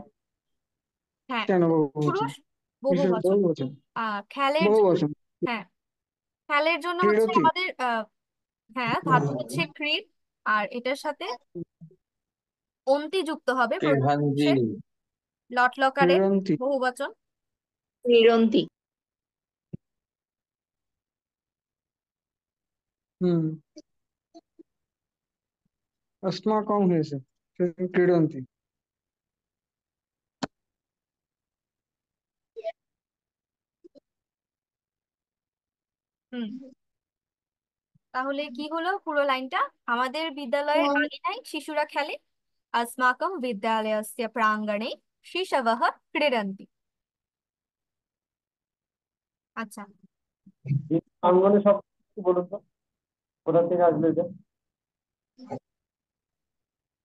হ্যাঁ, কেন বহু বচন? পুরুষ বহু কিসের বচন। বহু বচন? খেলের বহু জন্য, বচন হ্যাঁ খেলের জন্য হচ্ছে ক্রীড়তি। আমাদের হ্যাঁ ধাতু হচ্ছে ক্রিড, আর এটার সাথে অন্তি যুক্ত হবে প্রথম पठन्ति পুরুষের লট লকারে ক্রীড়ন্তি। বহু বচন। ক্রীড়ন্তি। হুম, अस्माकं হয়েছে ক্রীড়ন্তি। হুম, তাহলে কি হলো পুরো লাইনটা? আমাদের বিদ্যালয়ের আঙিনায় শিশুরা খেলে, अस्माकं विद्यालयस्य प्राङ्गणे शिशवः क्रीडन्ति। আচ্ছা, প্রাঙ্গনে সব কিছু বলুন তো, কোথা থেকে আসবে এটা?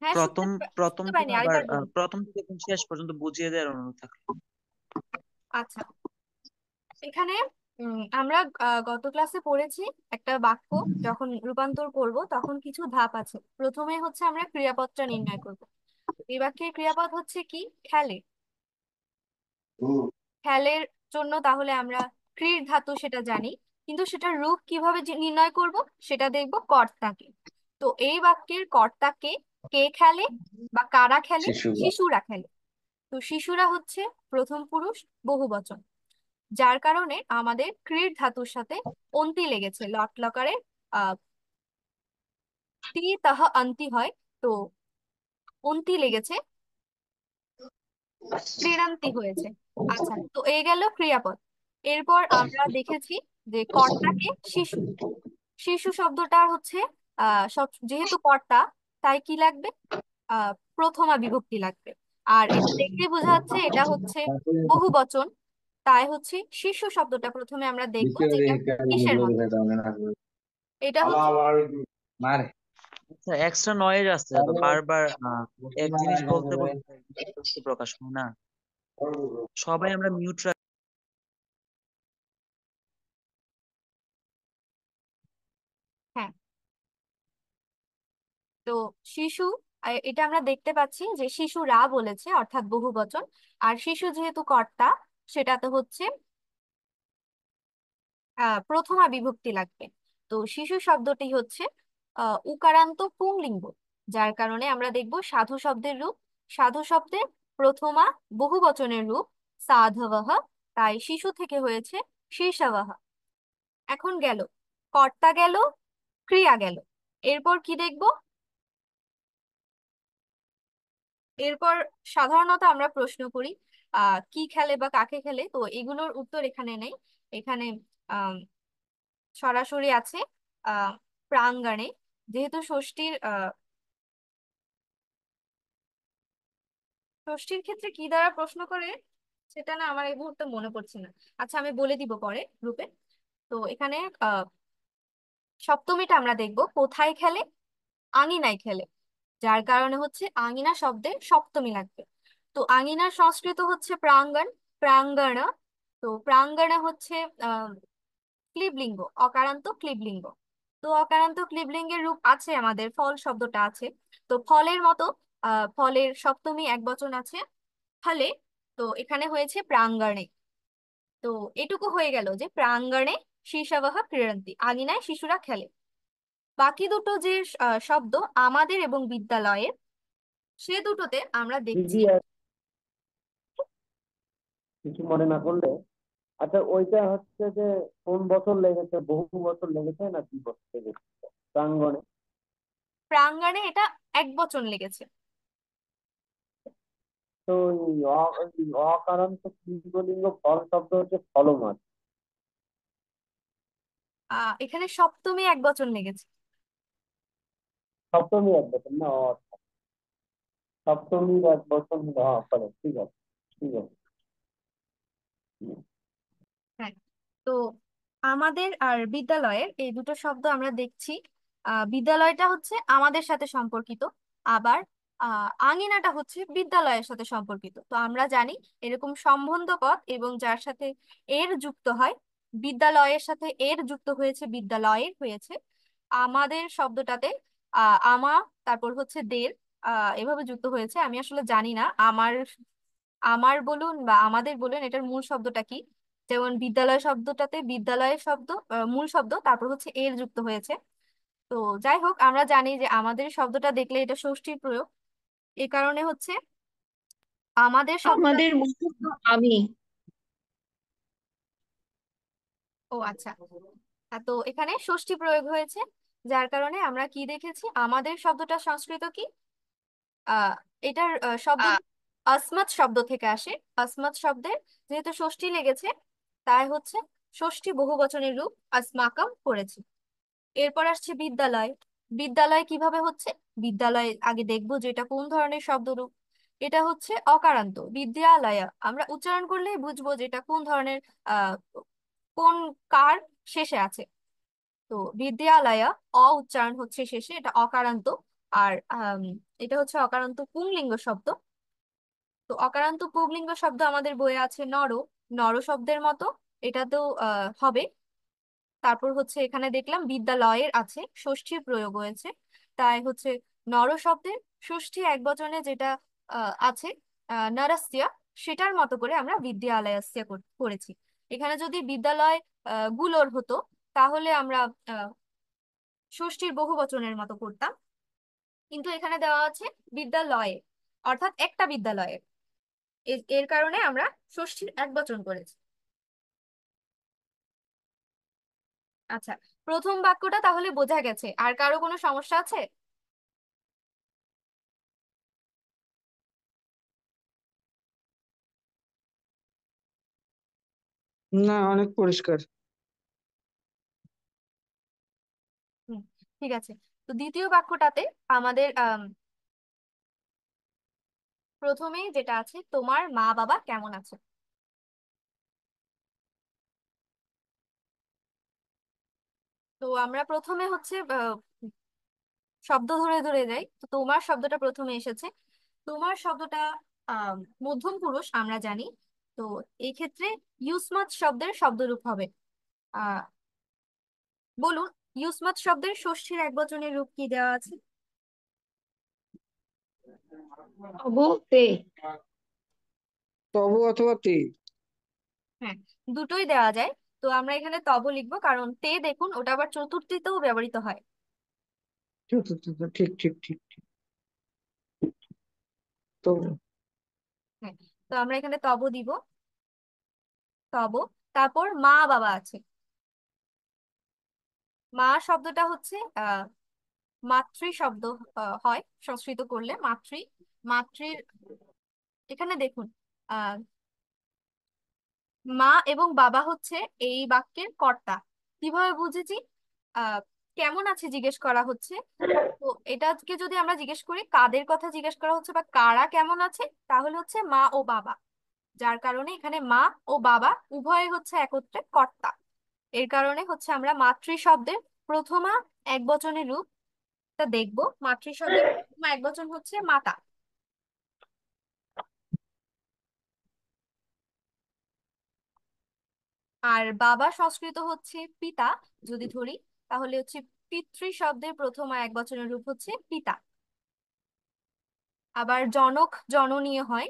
হ্যাঁ প্রথম প্রথম শুনতে থেকে পাইনি, আবার আরেকবার বলুন। প্রথম থেকে একদম শেষ পর্যন্ত বুঝিয়ে দেওয়ার অনুরোধ থাকলো। আচ্ছা, এখানে আমরা গত ক্লাসে পড়েছি একটা বাক্য যখন রূপান্তর করব তখন কিছু ধাপ আছে। প্রথমে হচ্ছে আমরা ক্রিয়াপদটা নির্ণয় করব। এই বাক্যের ক্রিয়াপদ হচ্ছে কি? খেলে। খেলের জন্য তাহলে আমরা ক্রির ধাতু সেটা জানি, কিন্তু সেটার রূপ কিভাবে নির্ণয় করব সেটা দেখব কর্তাকে। তো এই বাক্যের কর্তাকে, কে খেলে বা কারা খেলে? শিশুরা শিশুরা খেলে। তো শিশুরা হচ্ছে প্রথম পুরুষ বহুবচন, যার কারণে আমাদের ক্রির ধাতুর সাথে অন্তি লেগেছে। লট লকারে তি তাহ অন্তি হয়, তো অন্তি লেগেছে, ক্রীড়ান্তি হয়েছে। আচ্ছা, তো এই গেল ক্রিয়াপদ। এরপর আমরা দেখেছি যে কর্তাকে শিশু। শিশু শব্দটা হচ্ছে সব, যেহেতু কর্তা তাই কি লাগবে? প্রথমা বিভক্তি লাগবে। আর এটা দেখেই বোঝা যাচ্ছে এটা হচ্ছে বহু বচন, তাই হচ্ছে শিশু শব্দটা প্রথমে আমরা দেখবো যেটা কিসের মতো। এটা হচ্ছে মারে আচ্ছা, এক্সট্রা নয়েজ আসছে তো বারবার এক জিনিস বলতে বলতে বিরক্তি প্রকাশ হয় না? সবাই আমরা মিউট হ্যাঁ, তো শিশু, এটা আমরা দেখতে পাচ্ছি যে শিশুরা বলেছে অর্থাৎ বহু বচন। আর শিশু যেহেতু কর্তা, সেটাতে হচ্ছে প্রথমা বিভক্তি লাগবে। তো শিশু শব্দটি হচ্ছে উকারান্ত পুংলিঙ্গ, যার কারণে আমরা দেখব সাধু শব্দের রূপ। সাধু শব্দের প্রথমা বহু বচনের রূপ সাধবহ, তাই শিশু থেকে হয়েছে শিশবহ। এখন গেল কর্তা, গেল ক্রিয়া, গেল। এরপর কি দেখব? এরপর সাধারণত আমরা প্রশ্ন করি কি খেলে বা কাকে খেলে, তো এগুলোর উত্তর এখানে নেই। এখানে আহ সরাসরি আছে আহ প্রাঙ্গণে। যেহেতু ষষ্ঠীর ক্ষেত্রে কি দ্বারা প্রশ্ন করে সেটা না আমার এই মুহূর্তে মনে পড়ছে না। আচ্ছা, আমি বলে দিব পরে গ্রুপে। তো এখানে সপ্তমীটা আমরা দেখব কোথায় খেলে? আঙিনায় খেলে, যার কারণে হচ্ছে আঙিনা শব্দে সপ্তমী লাগবে। তো আঙিনার সংস্কৃত হচ্ছে প্রাঙ্গণ, প্রাঙ্গণ। তো প্রাঙ্গণ হচ্ছে আহ ক্লিবলিঙ্গ, অকারান্ত ক্লিবলিঙ্গ। তো অকারান্ত ক্লিবলিঙ্গের রূপ আছে, আমাদের ফল শব্দটা আছে। তো ফলের মতো ফলের সপ্তমী এক বচন আছে ফলে, তো এখানে হয়েছে প্রাঙ্গণে। তো এটুকু হয়ে গেল যে প্রাঙ্গণে শিশবহ ক্রীড়ন্তি, আঙিনায় শিশুরা খেলে। বাকি দুটো যে শব্দ আমাদের এবং বিদ্যালয়ের, সে দুটোতে আমরা দেখছি দিদি কিছু মনে না করলে আচ্ছা, ওইটা হচ্ছে যে কোন বছর লেগেছে, বহু বছর লেগেছে না কি বছর লেগেছে প্রাঙ্গণে? প্রাঙ্গণে এটা 1 বছর লেগেছে। তো ওই অকারান্ত স্ত্রীলিঙ্গ ফল শব্দ হচ্ছে ফলমাস। এখানে সপ্তমী 1 বছর লেগেছে। সপ্তমী এক বছর না, সপ্তমীর এক বছর, হ্যাঁ ফলে ঠিক আছে, ঠিক আছে। হ্যাঁ, তো আমাদের আর বিদ্যালয়ের এই দুটো শব্দ আমরা দেখছি। বিদ্যালয়টা হচ্ছে আমাদের সাথে সম্পর্কিত, আবার আঙিনাটা হচ্ছে বিদ্যালয়ের সাথে সম্পর্কিত। তো আমরা জানি এরকম সম্বন্ধ পদ এবং যার সাথে এর যুক্ত হয়, বিদ্যালয়ের সাথে এর যুক্ত হয়েছে, বিদ্যালয়ের হয়েছে। আমাদের শব্দটাতে আমা, তারপর হচ্ছে দের, এভাবে যুক্ত হয়েছে। আমি আসলে জানি না আমার আমার বলুন বা আমাদের বলুন এটার মূল শব্দটা কি। যেমন বিদ্যালয় শব্দটাতে বিদ্যালয়ের শব্দ, মূল শব্দ, তারপর হচ্ছে এর যুক্ত হয়েছে। তো যাই হোক, আমরা জানি যে আমাদের শব্দটা দেখলে এটা ষষ্ঠীর প্রয়োগ। এ কারণে হচ্ছে আমাদের শব্দটা। আমাদের বলতে তো আমি। ও আচ্ছা, তো এখানে ষষ্ঠী প্রয়োগ হয়েছে, যার কারণে আমরা কি দেখেছি, আমাদের শব্দটা সংস্কৃত কি, আহ এটার শব্দ আসমাত শব্দ থেকে আসে। আসমাত শব্দের যেহেতু ষষ্ঠী লেগেছে, তাই হচ্ছে ষষ্ঠী বহুবচনের রূপ আসমাকাম করেছি। এরপর আসছে বিদ্যালয়। বিদ্যালয় কিভাবে হচ্ছে, বিদ্যালয় আগে দেখবো যে এটা কোন ধরনের শব্দরূপ। এটা হচ্ছে অকারান্ত। বিদ্যালয় আমরা উচ্চারণ করলেই বুঝবো যে এটা কোন ধরনের, আহ কোন কার শেষে আছে। তো বিদ্যালয়া উচ্চারণ হচ্ছে শেষে, এটা অকারান্ত। আর এটা হচ্ছে অকারান্ত পুংলিঙ্গ শব্দ। তো অকারান্ত পুংলিঙ্গ শব্দ আমাদের বইয়ে আছে নর। নর শব্দের মতো এটাতেও হবে। তারপর হচ্ছে এখানে দেখলাম বিদ্যালয়ের আছে, ষষ্ঠীর প্রয়োগ হয়েছে, তাই হচ্ছে নর শব্দের ষষ্ঠী একবচনে যেটা আছে, নরস্য, সেটার মতো করে আমরা বিদ্যালয়স্য করেছি। এখানে যদি বিদ্যালয় গুলোর হতো, তাহলে আমরা আহ, ষষ্ঠীর বহুবচনের মতো করতাম। কিন্তু এখানে দেওয়া আছে বিদ্যালয়ে, অর্থাৎ একটা বিদ্যালয়ের। এর কারণে আমরা ষষ্ঠীর একবচন করেছি। আচ্ছা, প্রথম বাক্যটা তাহলে বোঝা গেছে, আর কারো কোনো সমস্যা আছে? না, অনেক পরিষ্কার। হুম, ঠিক আছে। তো দ্বিতীয় বাক্যটাতে আমাদের প্রথমেই যেটা আছে, তোমার মা বাবা কেমন আছে। তো আমরা প্রথমে হচ্ছে শব্দ ধরে ধরে যাই। তো তোমার শব্দটা প্রথমে এসেছে। তোমার শব্দটা আহ মধ্যম পুরুষ আমরা জানি। তো এই ক্ষেত্রে ইউসমাত শব্দের শব্দরূপ হবে। আহ বলুন, ইউসমাত শব্দের ষষ্ঠীর একবচনের রূপ কি দেওয়া আছে? বলতে তব অথবা তে। হ্যাঁ, দুটোই দেওয়া যায়। তো আমরা এখানে তব লিখবো, কারণ তে দেখুন ওটা আবার চতুর্থীতেও ব্যবহৃত হয়। চতুর্থ, ঠিক ঠিক ঠিক ঠিক। তব। হ্যাঁ, তো আমরা এখানে তব দিব। তব, তারপর মা বাবা আছে। মা শব্দটা হচ্ছে মাতৃ শব্দ হয় সংস্কৃত করলে মাতৃ। মাতৃর এখানে দেখুন, আহ মা এবং বাবা হচ্ছে এই বাক্যের কর্তা। কিভাবে বুঝেছি? আহ কেমন আছে জিজ্ঞেস করা হচ্ছে। তো এটাকে যদি আমরা জিজ্ঞেস করি কাদের কথা জিজ্ঞেস করা হচ্ছে বা কারা কেমন আছে, তাহলে হচ্ছে মা ও বাবা। যার কারণে এখানে মা ও বাবা উভয় হচ্ছে একত্রে কর্তা। এর কারণে হচ্ছে আমরা মাতৃ শব্দের প্রথমা একবচনের রূপটা দেখবো। মাতৃ শব্দের প্রথমা একবচন হচ্ছে মাতা। আর বাবা সংস্কৃত হচ্ছে পিতা। যদি ধরি তাহলে হচ্ছে পিতৃ শব্দের প্রথম একবচনের রূপ হচ্ছে পিতা। আবার জনক জননীয় হয়।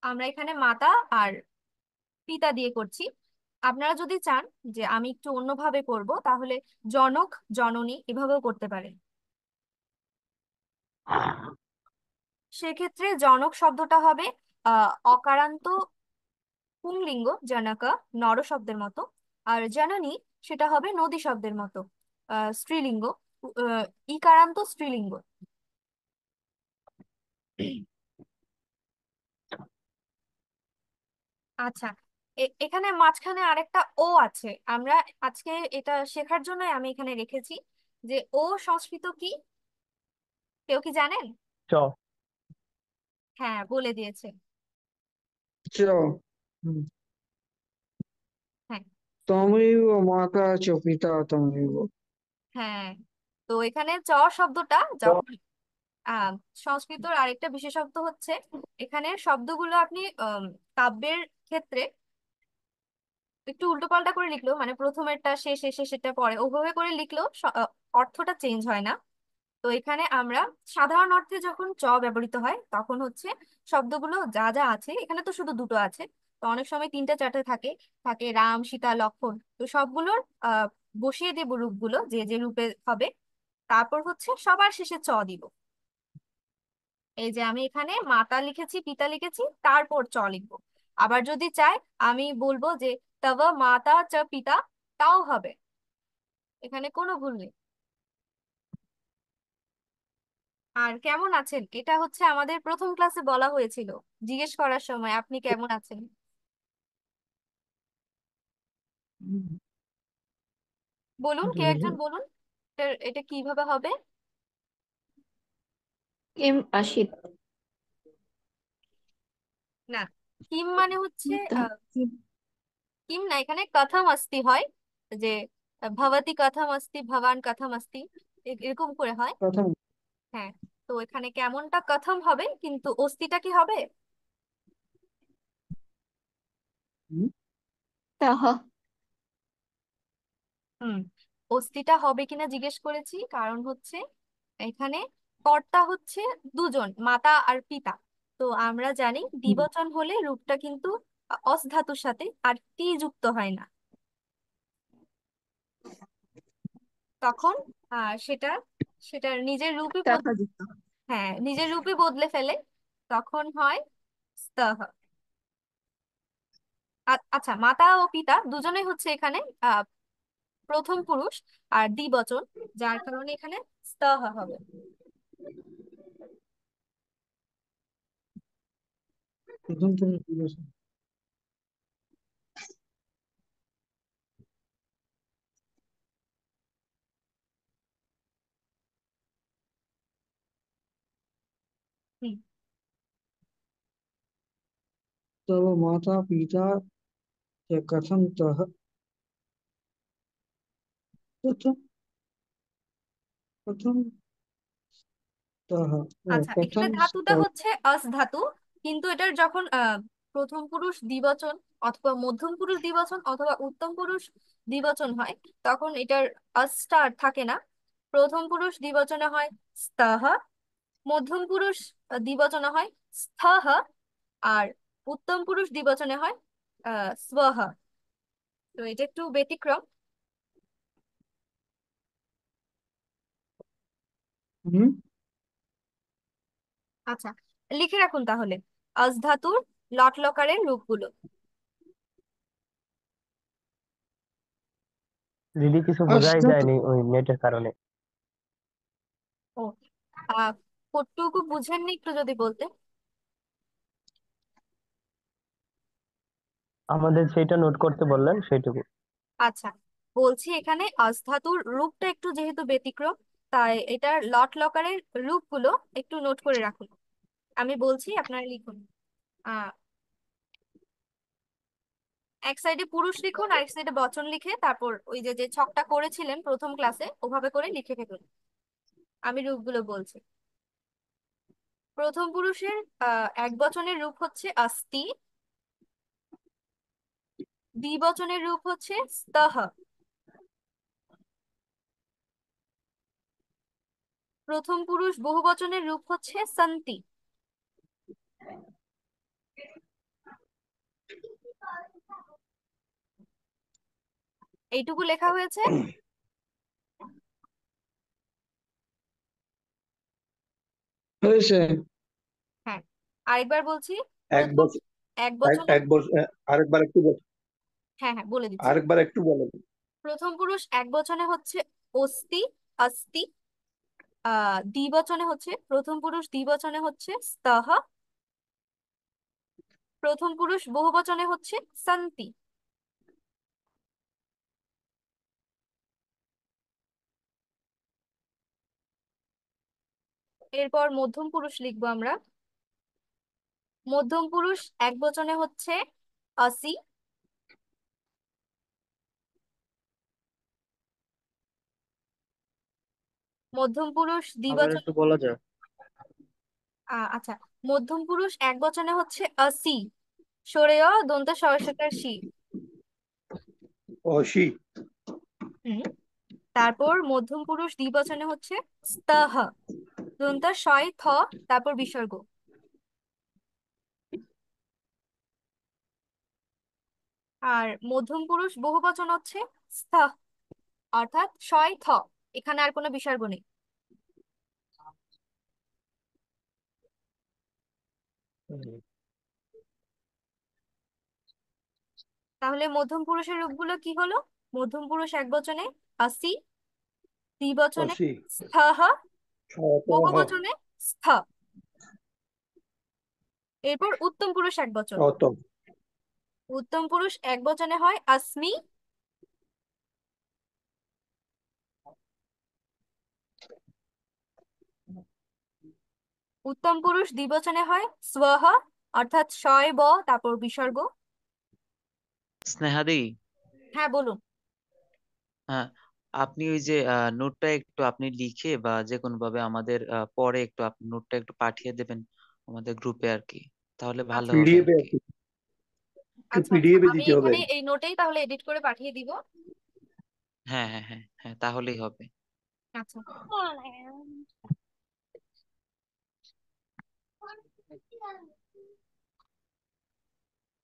আমরা এখানে মাতা আর পিতা দিয়ে করছি। আপনারা যদি চান যে আমি একটু অন্যভাবে করব, তাহলে জনক জননী এভাবেও করতে পারেন। সেক্ষেত্রে জনক শব্দটা হবে অকারান্ত পুংলিঙ্গ জনক নর শব্দের মতো, আর জননী সেটা হবে নদী শব্দের মতো স্ত্রীলিঙ্গ, আহ, ইকারান্ত স্ত্রীলিঙ্গ। আচ্ছা, এখানে মাঝখানে আরেকটা ও আছে, আমরা আজকে এটা শেখার জন্য আমি এখানে রেখেছি যে ও সংস্কৃত কি, কেউ কি জানেন? চ। হ্যাঁ, বলে দিয়েছে। চ। হুম। হ্যাঁ। তমেব মাতা চ পিতা তমেব। হ্যাঁ, তো এখানে চ শব্দটা যখন আহ সংস্কৃতর আরেকটা বিশেষত্ব হচ্ছে এখানে শব্দগুলো আপনি কাব্যের ক্ষেত্রে একটু উল্টোপাল্টা করে লিখলেও, মানে প্রথমেরটা শেষে শেষেরটা পরে, ওভাবে করে লিখলেও অর্থটা চেঞ্জ হয় না। তো এখানে আমরা সাধারণ অর্থে যখন চ ব্যবহৃত হয় তখন হচ্ছে শব্দগুলো যা যা আছে, এখানে তো শুধু দুটো আছে, তো অনেক সময় তিনটা চারটে থাকে, থাকে রাম সীতা লক্ষ্মণ, তো সবগুলোর আহ বসিয়ে দেব রূপগুলো যে যে রূপে হবে, তারপর হচ্ছে সবার শেষে চ দিব। এই যে আমি এখানে মাতা লিখেছি, পিতা লিখেছি, তারপর চ লিখবো। আবার যদি চাই আমি বলবো যে তব মাতা চ পিতা, তাও হবে, এখানে কোনো ভুল নেই। আর কেমন আছেন, এটা হচ্ছে আমাদের প্রথম ক্লাসে বলা হয়েছিল, জিজ্ঞেস করার সময় আপনি কেমন আছেন। বলুন, কেউ একজন বলুন এটা কিভাবে হবে। এম আশিত। না, কিম মানে হচ্ছে তা- কিম না, এখানে কথম অস্তি হয়, যে ভবতি কথম অস্তি, ভবান কথম অস্তি, এরকম করে হয়। প্রথম। হ্যাঁ, তো এখানে কেমনটা কথম হবে, কিন্তু অস্তিটা কি হবে? হুম। তাহ। হুম, অস্তিটা হবে কিনা জিজ্ঞেস করেছি, কারণ হচ্ছে এখানে কর্তা হচ্ছে দুজন, মাতা আর পিতা। তো আমরা জানি দ্বিবচন হলে রূপটা কিন্তু অস ধাতুর সাথে আর টি যুক্ত হয় না, তখন সেটা সেটার নিজের রূপই তাহ যুক্ত। হ্যাঁ, নিজের রূপই বদলে ফেলে, তখন হয় স্তহ। আচ্ছা, মাতা ও পিতা দুজনেই হচ্ছে এখানে আহ প্রথম পুরুষ আর দ্বিবচন, যার কারণে এখানে স্তহ হবে। প্রথম পুরুষ বিশেষণ। হুম। तव माता पिता च कथं तः कथं कथं तः আচ্ছা, এখানে कथं ধাতুটা स्तः। হচ্ছে অস ধাতু, কিন্তু এটার যখন প্রথম পুরুষ দ্বিবচন অথবা মধ্যম পুরুষ দ্বিবচন অথবা উত্তম পুরুষ দ্বিবচন হয়, তখন এটার অসটা আর থাকে না। প্রথম পুরুষ দ্বিবচনে হয় স্তহ, মধ্যম পুরুষ দ্বিবচনে হয় স্থহ, আর উত্তম পুরুষ দ্বিবচনে হয় স্বহ। তো এটা একটু ব্যতিক্রম। হুম। আচ্ছা, লিখে রাখুন তাহলে অস ধাতুর লট লকারের রূপগুলো। দিদি কিছু বোঝাই अष्टः যায়নি ওই নেটের কারণে। ও, আহ কতটুকু বুঝেননি একটু যদি বলতে। আমাদের সেইটা নোট করতে বললেন সেইটুকু। আচ্ছা, বলছি এখানে অস ধাতুর রূপটা একটু যেহেতু ব্যতিক্রম, তাই এটার লট লকারের রূপগুলো একটু নোট করে রাখুন। আমি বলছি, আপনারা লিখুন। আহ এক সাইডে পুরুষ লিখুন, আর এক সাইডে বচন লিখে তারপর ওই যে যে ছকটা করেছিলেন প্রথম ক্লাসে ওভাবে করে লিখে ফেলুন। আমি রূপগুলো বলছি। প্রথম পুরুষের এক বচনের রূপ হচ্ছে অস্তি, দ্বিবচনের রূপ হচ্ছে স্তহ, প্রথম পুরুষ বহুবচনের রূপ হচ্ছে সন্তি। এইটুকু লেখা হয়েছে। হয়েছে। হ্যাঁ, আরেকবার বলছি। এক প্রথম বছর এক বচনে এক বছর আরেকবার একটু হ্যাঁ হ্যাঁ বলে দিচ্ছি। আরেকবার একটু বলেন। প্রথম পুরুষ এক বচনে হচ্ছে অস্তি, অস্তি। দ্বিবচনে হচ্ছে, প্রথম পুরুষ দ্বিবচনে হচ্ছে স্তহ। প্রথম পুরুষ বহুবচনে হচ্ছে সন্তি। এরপর মধ্যম পুরুষ লিখবো আমরা। মধ্যম পুরুষ এক বচনে হচ্ছে অসি। মধ্যম পুরুষ আবার দ্বিবচনে একটু বলা যায়? আচ্ছা, মধ্যম পুরুষ এক বচনে হচ্ছে অসি, সরেয় দন্ত সরসকার সি। অসি। হুম। তারপর মধ্যম পুরুষ দ্বিবচনে হচ্ছে স্তহ, দন্ত শয় থ, তারপর বিসর্গ। আর মধ্যম পুরুষ বহুবচন হচ্ছে স্থ, অর্থাৎ শয় থ, এখানে আর কোনো বিসর্গ নেই। তাহলে মধ্যম পুরুষের রূপগুলো কি হলো? মধ্যম পুরুষ এক বচনে অসি, দ্বিবচনে অসি। স্থহ, শতহ। বহুবচনে স্থ। এরপর উত্তম পুরুষ এক বচন। অত। উত্তম পুরুষ এক বচনে হয় অস্মি, উত্তম পুরুষ দ্বিবচনে হয় স্বহ, অর্থাৎ শয় ব, তারপর বিসর্গ। স্নেহাদি, হ্যাঁ বলুন। হ্যাঁ, আপনি ওই যে নোটটা একটু আপনি লিখে বা যে কোনো ভাবে আমাদের পরে একটু আপনি নোটটা একটু পাঠিয়ে দেবেন আমাদের গ্রুপে আর কি, তাহলে ভালো আচ্ছা হবে পিডিএফ আর এ কি। একটু আচ্ছা আচ্ছা, পিডিএফ এ আমি দিতে হবে। এখানে এই নোটেই তাহলে এডিট করে পাঠিয়ে দিব। হ্যাঁ হ্যাঁ হ্যাঁ হ্যাঁ, তাহলেই হবে। আচ্ছা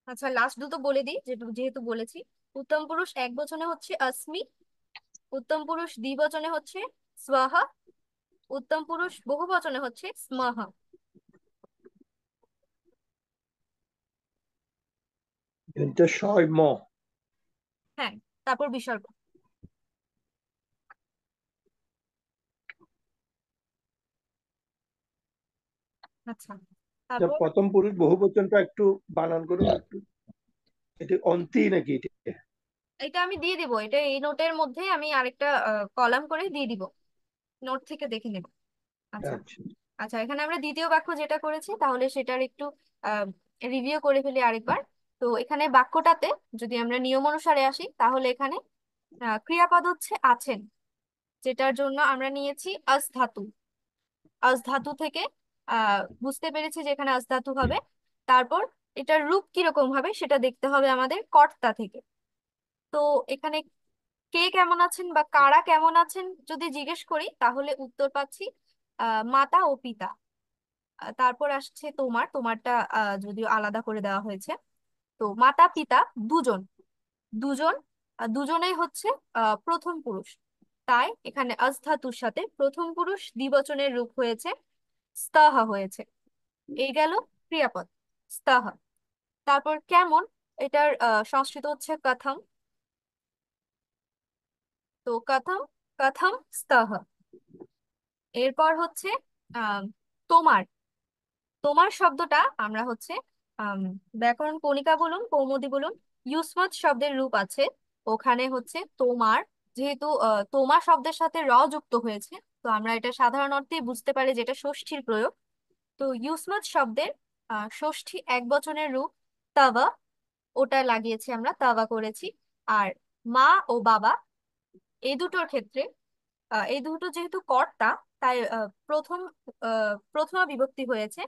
আচ্ছা, লাস্ট দুটো বলে দিই যেহেতু বলেছি। উত্তম পুরুষ এক বচনে হচ্ছে অস্মি, উত্তম পুরুষ দ্বিবচনে হচ্ছে স্বহ, উত্তম পুরুষ বহুবচনে হচ্ছে স্মহ। এটা শয় ম। হ্যাঁ, তারপর বিসর্গ। আচ্ছা, তারপর প্রথম পুরুষ বহুবচনটা একটু বানান করুন একটু। এটা অন্তি নাকি এটা? এটা আমি দিয়ে দিব, এটা এই নোটের মধ্যে আমি আরেকটা কলাম করে দিয়ে দিব, নোট থেকে দেখে নেব। আচ্ছা আচ্ছা। আচ্ছা, এখানে আমরা দ্বিতীয় বাক্য যেটা করেছি তাহলে সেটার একটু রিভিউ করে ফেলি আরেকবার। তো এখানে বাক্যটাতে যদি আমরা নিয়ম অনুসারে আসি তাহলে এখানে ক্রিয়াপদ হচ্ছে আছেন, যেটার জন্য আমরা নিয়েছি আস ধাতু। আস ধাতু থেকে বুঝতে পেরেছি যে এখানে আস ধাতু হবে। তারপর এটার রূপ কিরকম হবে সেটা দেখতে হবে আমাদের কর্তা থেকে। তো এখানে কে কেমন আছেন বা কারা কেমন আছেন যদি জিজ্ঞেস করি তাহলে উত্তর পাচ্ছি মাতা ও পিতা। তারপর আসছে তোমার, তোমারটা যদিও আলাদা করে দেওয়া হয়েছে। তো মাতা পিতা দুজন, দুজন, দুজনেই হচ্ছে প্রথম পুরুষ। তাই এখানে আস ধাতুর সাথে প্রথম পুরুষ দ্বিবচনের রূপ হয়েছে স্তহ হয়েছে। এই গেল ক্রিয়াপদ স্তহ। তারপর কেমন, এটার সংস্কৃত হচ্ছে কথম। তো কথম, কথম স্তহ। এরপর হচ্ছে আহ তোমার, তোমার শব্দটা আমরা হচ্ছে আম, ব্যাকরণ কণিকা বলুন, কৌমুদি বলুন, ইউসমাত শব্দের রূপ আছে ওখানে হচ্ছে তোমার। যেহেতু তোমা শব্দের সাথে র যুক্ত হয়েছে, তো আমরা এটা সাধারণ অর্থেই বুঝতে পারি যেটা ষষ্ঠীর প্রয়োগ। তো ইউসমাত শব্দের ষষ্ঠী এক বচনের রূপ তাওয়া, ওটা লাগিয়েছি আমরা, তাওয়া করেছি। আর মা ও বাবা এই দুটোর ক্ষেত্রে এই দুটো যেহেতু কর্তা, তাই প্রথমা বিভক্তি হয়েছে।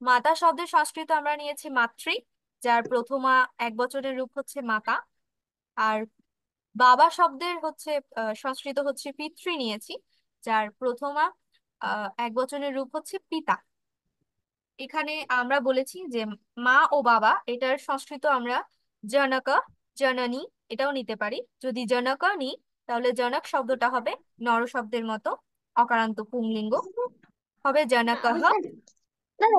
মাতা শব্দের সংস্কৃত আমরা নিয়েছি মাতৃ, যার প্রথমা এক বচনের রূপ হচ্ছে মাতা। আর বাবা শব্দের হচ্ছে সংস্কৃত হচ্ছে পিতৃ নিয়েছি, যার প্রথমা এক বচনের রূপ হচ্ছে পিতা। এখানে আমরা বলেছি যে মা ও বাবা এটার সংস্কৃত আমরা জনক, জননী এটাও নিতে পারি। যদি জনক নিই তাহলে জনক শব্দটা হবে নর শব্দের মতো অকারান্ত পুংলিঙ্গ, হবে জনকঃ। দাদা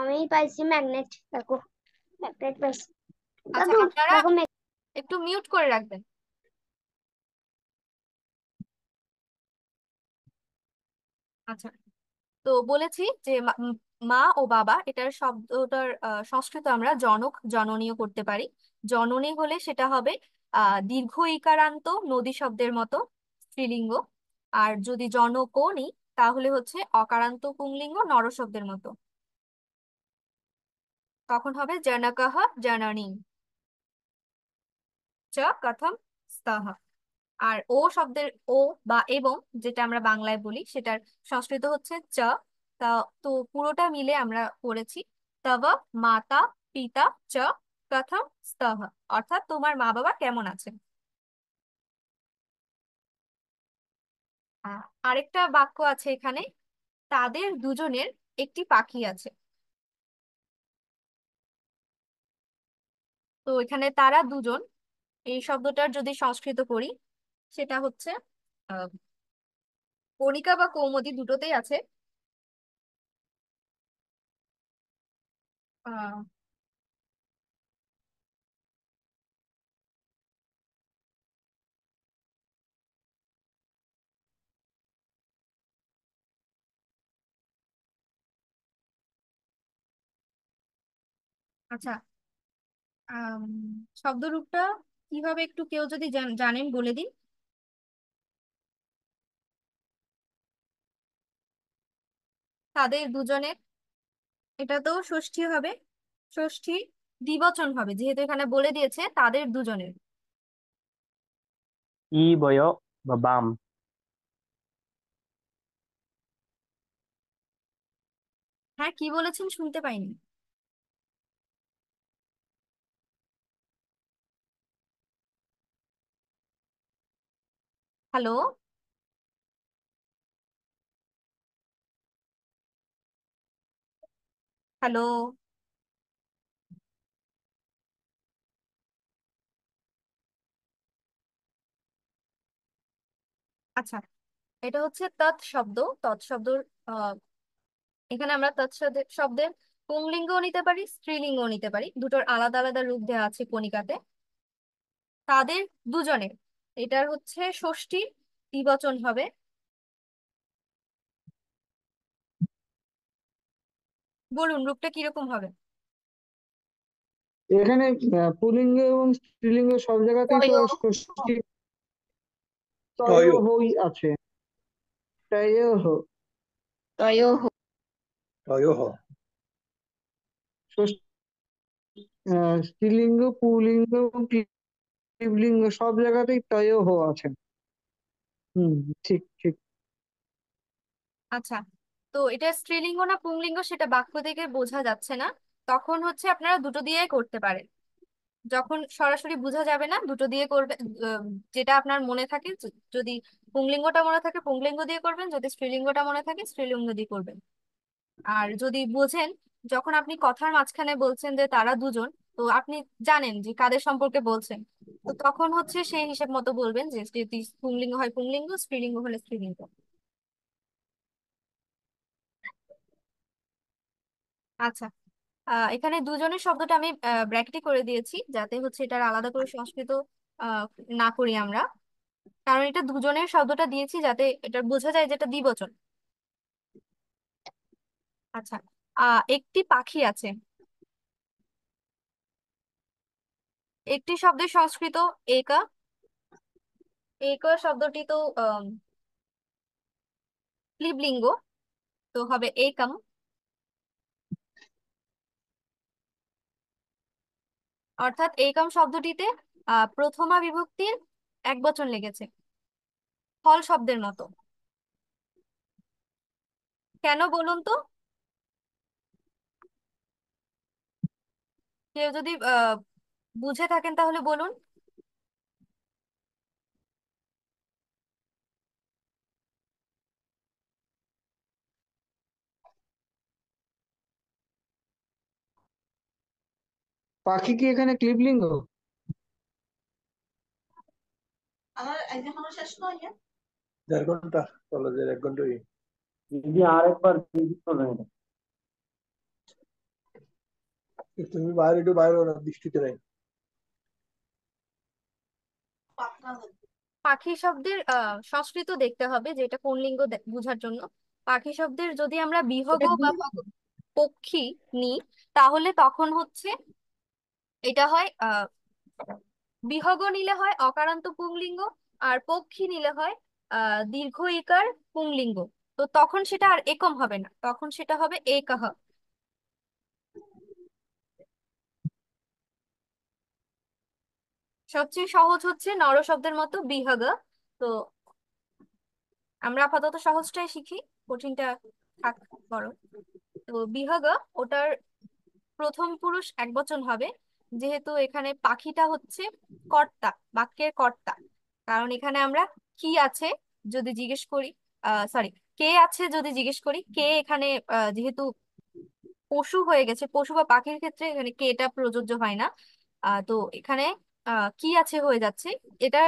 আমি পাইছি ম্যাগনেট, দেখো ম্যাগনেট পাইছি। আচ্ছা, দাদু আপনারা দেখো একটু মিউট করে রাখবেন। আচ্ছা, তো বলেছি যে মা ও বাবা এটার শব্দটার সংস্কৃত আমরা জনক জননীয় করতে পারি। জননী হলে সেটা হবে দীর্ঘ ইকারান্ত নদী শব্দের মতো স্ত্রীলিঙ্গ। আর যদি জনকও নিই তাহলে হচ্ছে অকারান্ত পুংলিঙ্গ নর শব্দের মতো, তখন হবে জনকহ জননী চ কথম স্তঃ। আর ও শব্দের ও বা এবং যেটা আমরা বাংলায় বলি সেটার সংস্কৃত হচ্ছে চ। তা তো পুরোটা মিলে আমরা পড়েছি তব মাতা পিতা চ কথম স্তঃ, অর্থাৎ তোমার মা বাবা কেমন আছেন। আরেকটা বাক্য আছে এখানে, তাদের দুজনের একটি পাখি আছে। তো এখানে তারা দুজন এই শব্দটার যদি সংস্কৃত করি সেটা হচ্ছে আহ, কণিকা বা কৌমুদী দুটোতেই আছে। আহ, আচ্ছা, আম, শব্দরূপটা কিভাবে একটু কেউ যদি জানেন বলে দিন। তাদের দুজনের, এটা তো ষষ্ঠী হবে, ষষ্ঠী দ্বিবচন হবে যেহেতু এখানে বলে দিয়েছে তাদের দুজনের। ই বয় বা বাম। হ্যাঁ, কি বলেছেন শুনতে পাইনি। হ্যালো? হ্যালো? আচ্ছা, এটা হচ্ছে তৎ শব্দ। তৎ শব্দ এখানে আমরা তৎ শব্দের পুংলিঙ্গও নিতে পারি, স্ত্রীলিঙ্গও নিতে পারি, দুটোর আলাদা আলাদা রূপ দেওয়া আছে কণিকাতে। তাদের দুজনের, এটার হচ্ছে ষষ্ঠী দ্বিবচন হবে। বলুন রূপটা কিরকম হবে। এখানে পুল্লিঙ্গ এবং স্ত্রীলিঙ্গ সব জায়গাতেই তো তয় ষষ্ঠী তয় হই আছে। তয়োঃ তয়োঃ তয় ষষ্ঠী, স্ত্রীলিঙ্গ পুল্লিঙ্গ এবং স্ত্রীলিঙ্গ সব জায়গাতেই তয়োঃ আছে। হুম, ঠিক ঠিক। আচ্ছা, তো এটা স্ত্রীলিঙ্গ না পুংলিঙ্গ সেটা বাক্য থেকে বোঝা যাচ্ছে না, তখন হচ্ছে আপনারা দুটো দিয়ে করতে পারেন। যখন সরাসরি বোঝা যাবে না দুটো দিয়ে করবে, যেটা আপনার মনে থাকে, যদি পুংলিঙ্গটা মনে থাকে পুংলিঙ্গ দিয়ে করবেন, যদি স্ত্রীলিঙ্গটা মনে থাকে স্ত্রীলিঙ্গ দিয়ে করবেন। আর যদি বোঝেন যখন আপনি কথার মাঝখানে বলছেন যে তারা দুজন, তো আপনি জানেন যে কাদের সম্পর্কে বলছেন, তো তখন হচ্ছে সেই হিসেব মতো বলবেন যে যদি পুংলিঙ্গ হয় পুংলিঙ্গ, স্ত্রীলিঙ্গ হলে স্ত্রীলিঙ্গ। আচ্ছা, এখানে দুজনের শব্দটা আমি ব্র্যাকেটে করে দিয়েছি যাতে হচ্ছে এটার আলাদা করে সংস্কৃত আহ, না করি আমরা, কারণ এটা দুজনের শব্দটা দিয়েছি যাতে এটা বোঝা যায় যেটা দ্বিবচন। আচ্ছা, একটি পাখি আছে। একটি শব্দের সংস্কৃত একা। একা শব্দটি তো ক্লিবলিঙ্গ, তো হবে একম। অর্থাৎ একম শব্দটিতে প্রথমা বিভক্তির এক বচন লেগেছে, ফল শব্দের মতো। কেন বলুন তো? কেউ যদি বুঝে থাকেন তাহলে বলুন। পাখি কি এখানে ক্লিবলিঙ্গ? দেড় ঘন্টা, কলেজের 1 ঘন্টা। দিদি আরেকবার রিপিট করবেন এটা। তুমি বাইরে একটু বাইরে হও না, বৃষ্টিতে নাই। পাখি শব্দের সংস্কৃত দেখতে হবে যে এটা কোন লিঙ্গ বোঝার জন্য। পাখি শব্দের যদি আমরা বিহগ বা পক্ষী নিই, তাহলে তখন হচ্ছে এটা হয় বিহগ নিলে হয় অকারান্ত পুংলিঙ্গ, আর পক্ষী নিলে হয় দীর্ঘ ইকার পুংলিঙ্গ। তো তখন সেটা আর একম হবে না, তখন সেটা হবে একহ। সবচেয়ে সহজ হচ্ছে নর শব্দের মতো বিহগ। তো আমরা আপাতত সহজটাই শিখি, কঠিনটা থাক বড়। তো বিহগ, ওটার প্রথম পুরুষ একবচন হবে, যেহেতু এখানে পাখিটা হচ্ছে কর্তা, বাক্যের কর্তা। কারণ এখানে আমরা কি আছে যদি জিজ্ঞেস করি, সরি, কে আছে যদি জিজ্ঞেস করি, কে এখানে যেহেতু পশু হয়ে গেছে, পশু বা পাখির ক্ষেত্রে এখানে কে এটা প্রযোজ্য হয় না। তো এখানে কি আছে হয়ে যাচ্ছে। এটা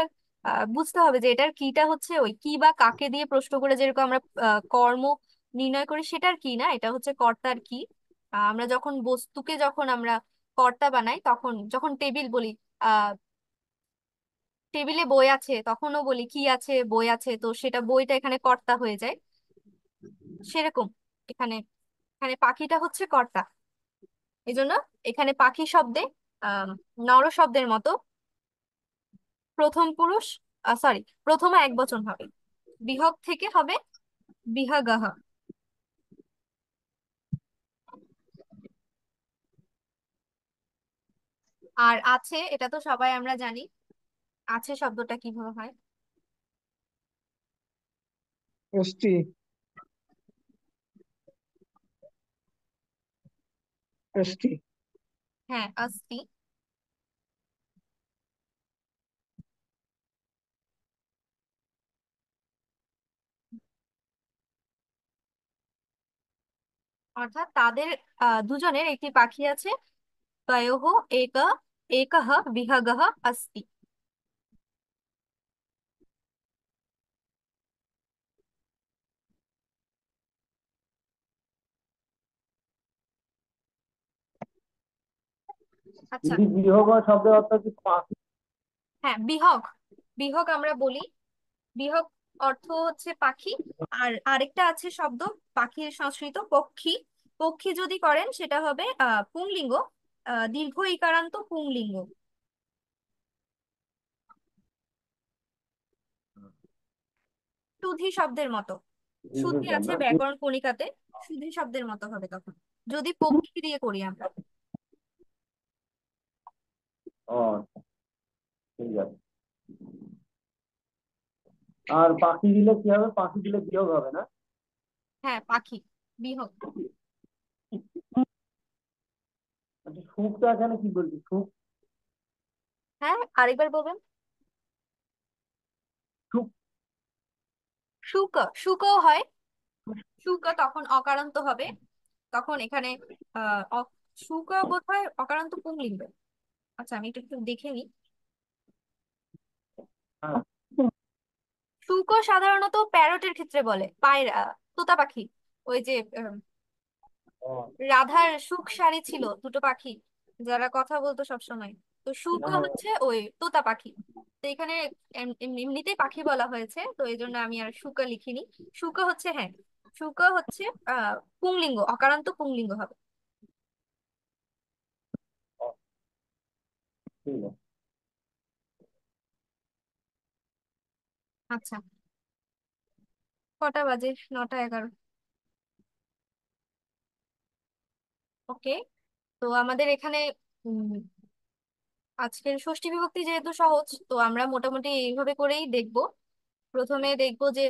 বুঝতে হবে যে এটার কিটা হচ্ছে ওই কি বা কাকে দিয়ে প্রশ্ন করে যেরকম আমরা কর্ম নির্ণয় করি, সেটার কি না, এটা হচ্ছে কর্তার কি। আমরা যখন বস্তুকে যখন আমরা কর্তা বানাই, তখন যখন টেবিল বলি, আহ টেবিলে বই আছে, তখনও বলি কি আছে, বই আছে, তো সেটা বইটা এখানে কর্তা হয়ে যায়। সেরকম এখানে এখানে পাখিটা হচ্ছে কর্তা। এই জন্য এখানে পাখি শব্দে আহ নর শব্দের মতো প্রথম পুরুষ, সরি, প্রথমা একবচন হবে, বিহগ থেকে হবে বিহগহ। আর আছে, এটা তো সবাই আমরা জানি, আছে শব্দটা কিভাবে হয়। অস্থি, অস্থি। হ্যাঁ, অস্তি। অর্থাৎ তাদের দুজনের একটি পাখি আছে, তয়োঃ এক একঃ বিহগঃ अस्ति। আচ্ছা, কিন্তু বিহগ শব্দের অর্থ কি পাখি? হ্যাঁ, বিহগ, বিহগ আমরা বলি, বিহগ অর্থ হচ্ছে পাখি। আর আরেকটা আছে শব্দ পাখির সংস্কৃত পক্ষী। পক্ষী যদি করেন সেটা হবে পুংলিঙ্গ, দীর্ঘ ইকারান্ত পুংলিঙ্গ। সুধী শব্দের মতো, সুধী দীর্ঘকার আছে না? ব্যাকরণ কণিকাতে, সুধী শব্দের মতো হবে তখন যদি পক্ষী দিয়ে করি আমরা। ও, ঠিক আছে। আর পাখি দিলে কি হবে? পাখি দিলে বিয়োগ হবে না? হ্যাঁ, পাখি বিহগ। আচ্ছা, সুখটা এখানে কি বলছি? সুখ, হ্যাঁ, আরেকবার বলবেন। সুখ। শুক, শুকও হয়, শুক তখন অকারান্ত হবে। তখন এখানে শুক বোধ হয় অকারান্ত পুংলিঙ্গ। আচ্ছা, আমি একটু একটু দেখে নিই। হ্যাঁ। শুক সাধারণত প্যারটের ক্ষেত্রে বলে, পায়রা, তোতা পাখি। ওই যে ও, রাধার সুখ সারি ছিল দুটো পাখি, যারা কথা বলতো সবসময়। তো শুক হ্যাঁ, হচ্ছে ওই তোতা পাখি। তো এখানে এমনিতেই পাখি বলা হয়েছে, তো এই জন্য আমি আর শুকা লিখিনি। শুকা হচ্ছে, হ্যাঁ, শুকা হচ্ছে পুংলিঙ্গ, অকারান্ত পুংলিঙ্গ হবে। ও, ঠিক আছে। আচ্ছা, কটা বাজে? 9টা 11। ওকে। তো আমাদের এখানে উম, আজকের ষষ্ঠী বিভক্তি যেহেতু সহজ, তো আমরা মোটামুটি এইভাবে করেই দেখব। প্রথমে দেখব যে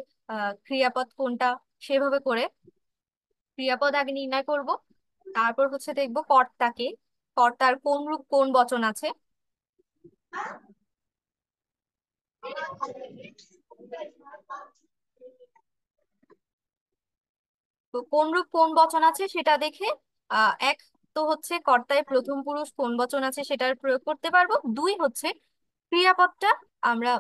ক্রিয়াপদ কোনটা, সেভাবে করে ক্রিয়াপদ আগে নির্ণয় করব। তারপর হচ্ছে দেখব কর্তাকে, কর্তার কোন রূপ কোন বচন আছে। তো কোন রূপ কোন বচন আছে সেটা দেখে এক তো হচ্ছে কর্তায় প্রথম পুরুষ কোন বচন আছে সেটার প্রয়োগ করতে পারবো। দুই হচ্ছে ক্রিয়াপদটা আমরা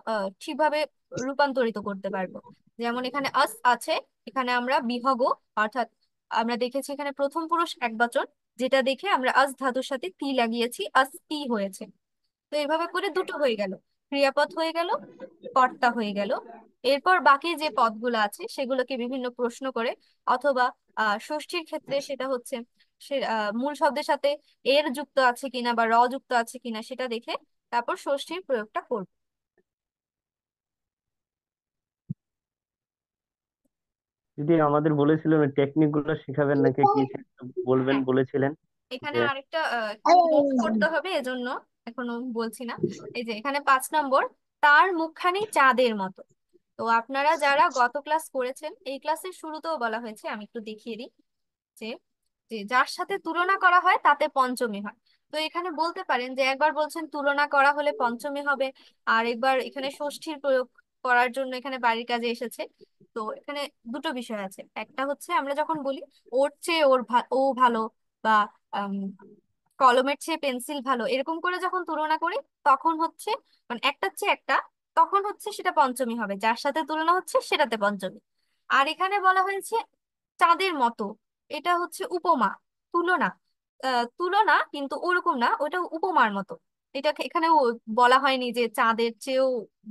ঠিকভাবে রূপান্তরিত করতে পারবো। যেমন এখানে আস আছে, এখানে আমরা বিহগ, অর্থাৎ আমরা দেখেছি এখানে প্রথম পুরুষ একবচন, যেটা দেখে আমরা আজ ধাতুর সাথে তি লাগিয়েছি, আজ তি হয়েছে। তো এইভাবে করে দুটো হয়ে গেল, ক্রিয়াপদ হয়ে গেল, কর্তা হয়ে গেল। এরপর বাকি যে পদগুলো আছে সেগুলোকে বিভিন্ন প্রশ্ন করে অথবা ষষ্ঠীর ক্ষেত্রে সেটা হচ্ছে সে মূল শব্দের সাথে এর যুক্ত আছে কিনা বা র যুক্ত আছে কিনা সেটা দেখে তারপর ষষ্ঠীর প্রয়োগটা করব। দিদি আমাদের বলেছিলেন টেকনিক গুলো শিখাবেন নাকি কি বলবেন হ্যাঁ, বলেছিলেন এখানে যে আরেকটা নোট করতে হবে, এজন্য এখনো বলছি না। এই যে এখানে 5 নম্বর, তার মুখখানি চাঁদের মতো। তো আপনারা যারা গত ক্লাস করেছেন, এই ক্লাসের শুরুতেও বলা হয়েছে, আমি একটু দেখিয়ে দিই যে যে যার সাথে তুলনা করা হয় তাতে পঞ্চমী হয়। তো এখানে বলতে পারেন যে একবার বলছেন তুলনা করা হলে পঞ্চমী হবে, আর একবার এখানে ষষ্ঠীর প্রয়োগ করার জন্য এখানে বাড়ির কাজে এসেছে। তো এখানে দুটো বিষয় আছে, একটা হচ্ছে আমরা যখন বলি ওর চেয়ে ও ভালো, বা আম, কলমের চেয়ে পেন্সিল ভালো, এরকম করে যখন তুলনা করি তখন হচ্ছে মানে একটার চেয়ে একটা, তখন হচ্ছে সেটা পঞ্চমী হবে, যার সাথে তুলনা হচ্ছে সেটাতে পঞ্চমী। আর এখানে বলা হয়েছে চাঁদের মতো, এটা হচ্ছে উপমা, তুলনা। তুলনা কিন্তু ওরকম না, ওটা উপমার মতো। এটা এখানে বলা হয়নি যে চাঁদের চেয়েও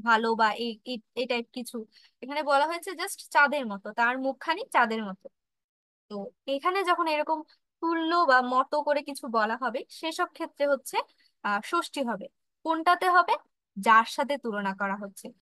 ভালো বা এই টাইপ কিছু। এখানে বলা হয়েছে জাস্ট চাঁদের মতো, তার মুখখানি চাঁদের মতো। তো এখানে যখন এরকম তুল্য বা মতো করে কিছু বলা হবে সেসব ক্ষেত্রে হচ্ছে ষষ্ঠী হবে। কোনটাতে হবে? যার সাথে তুলনা করা হচ্ছে।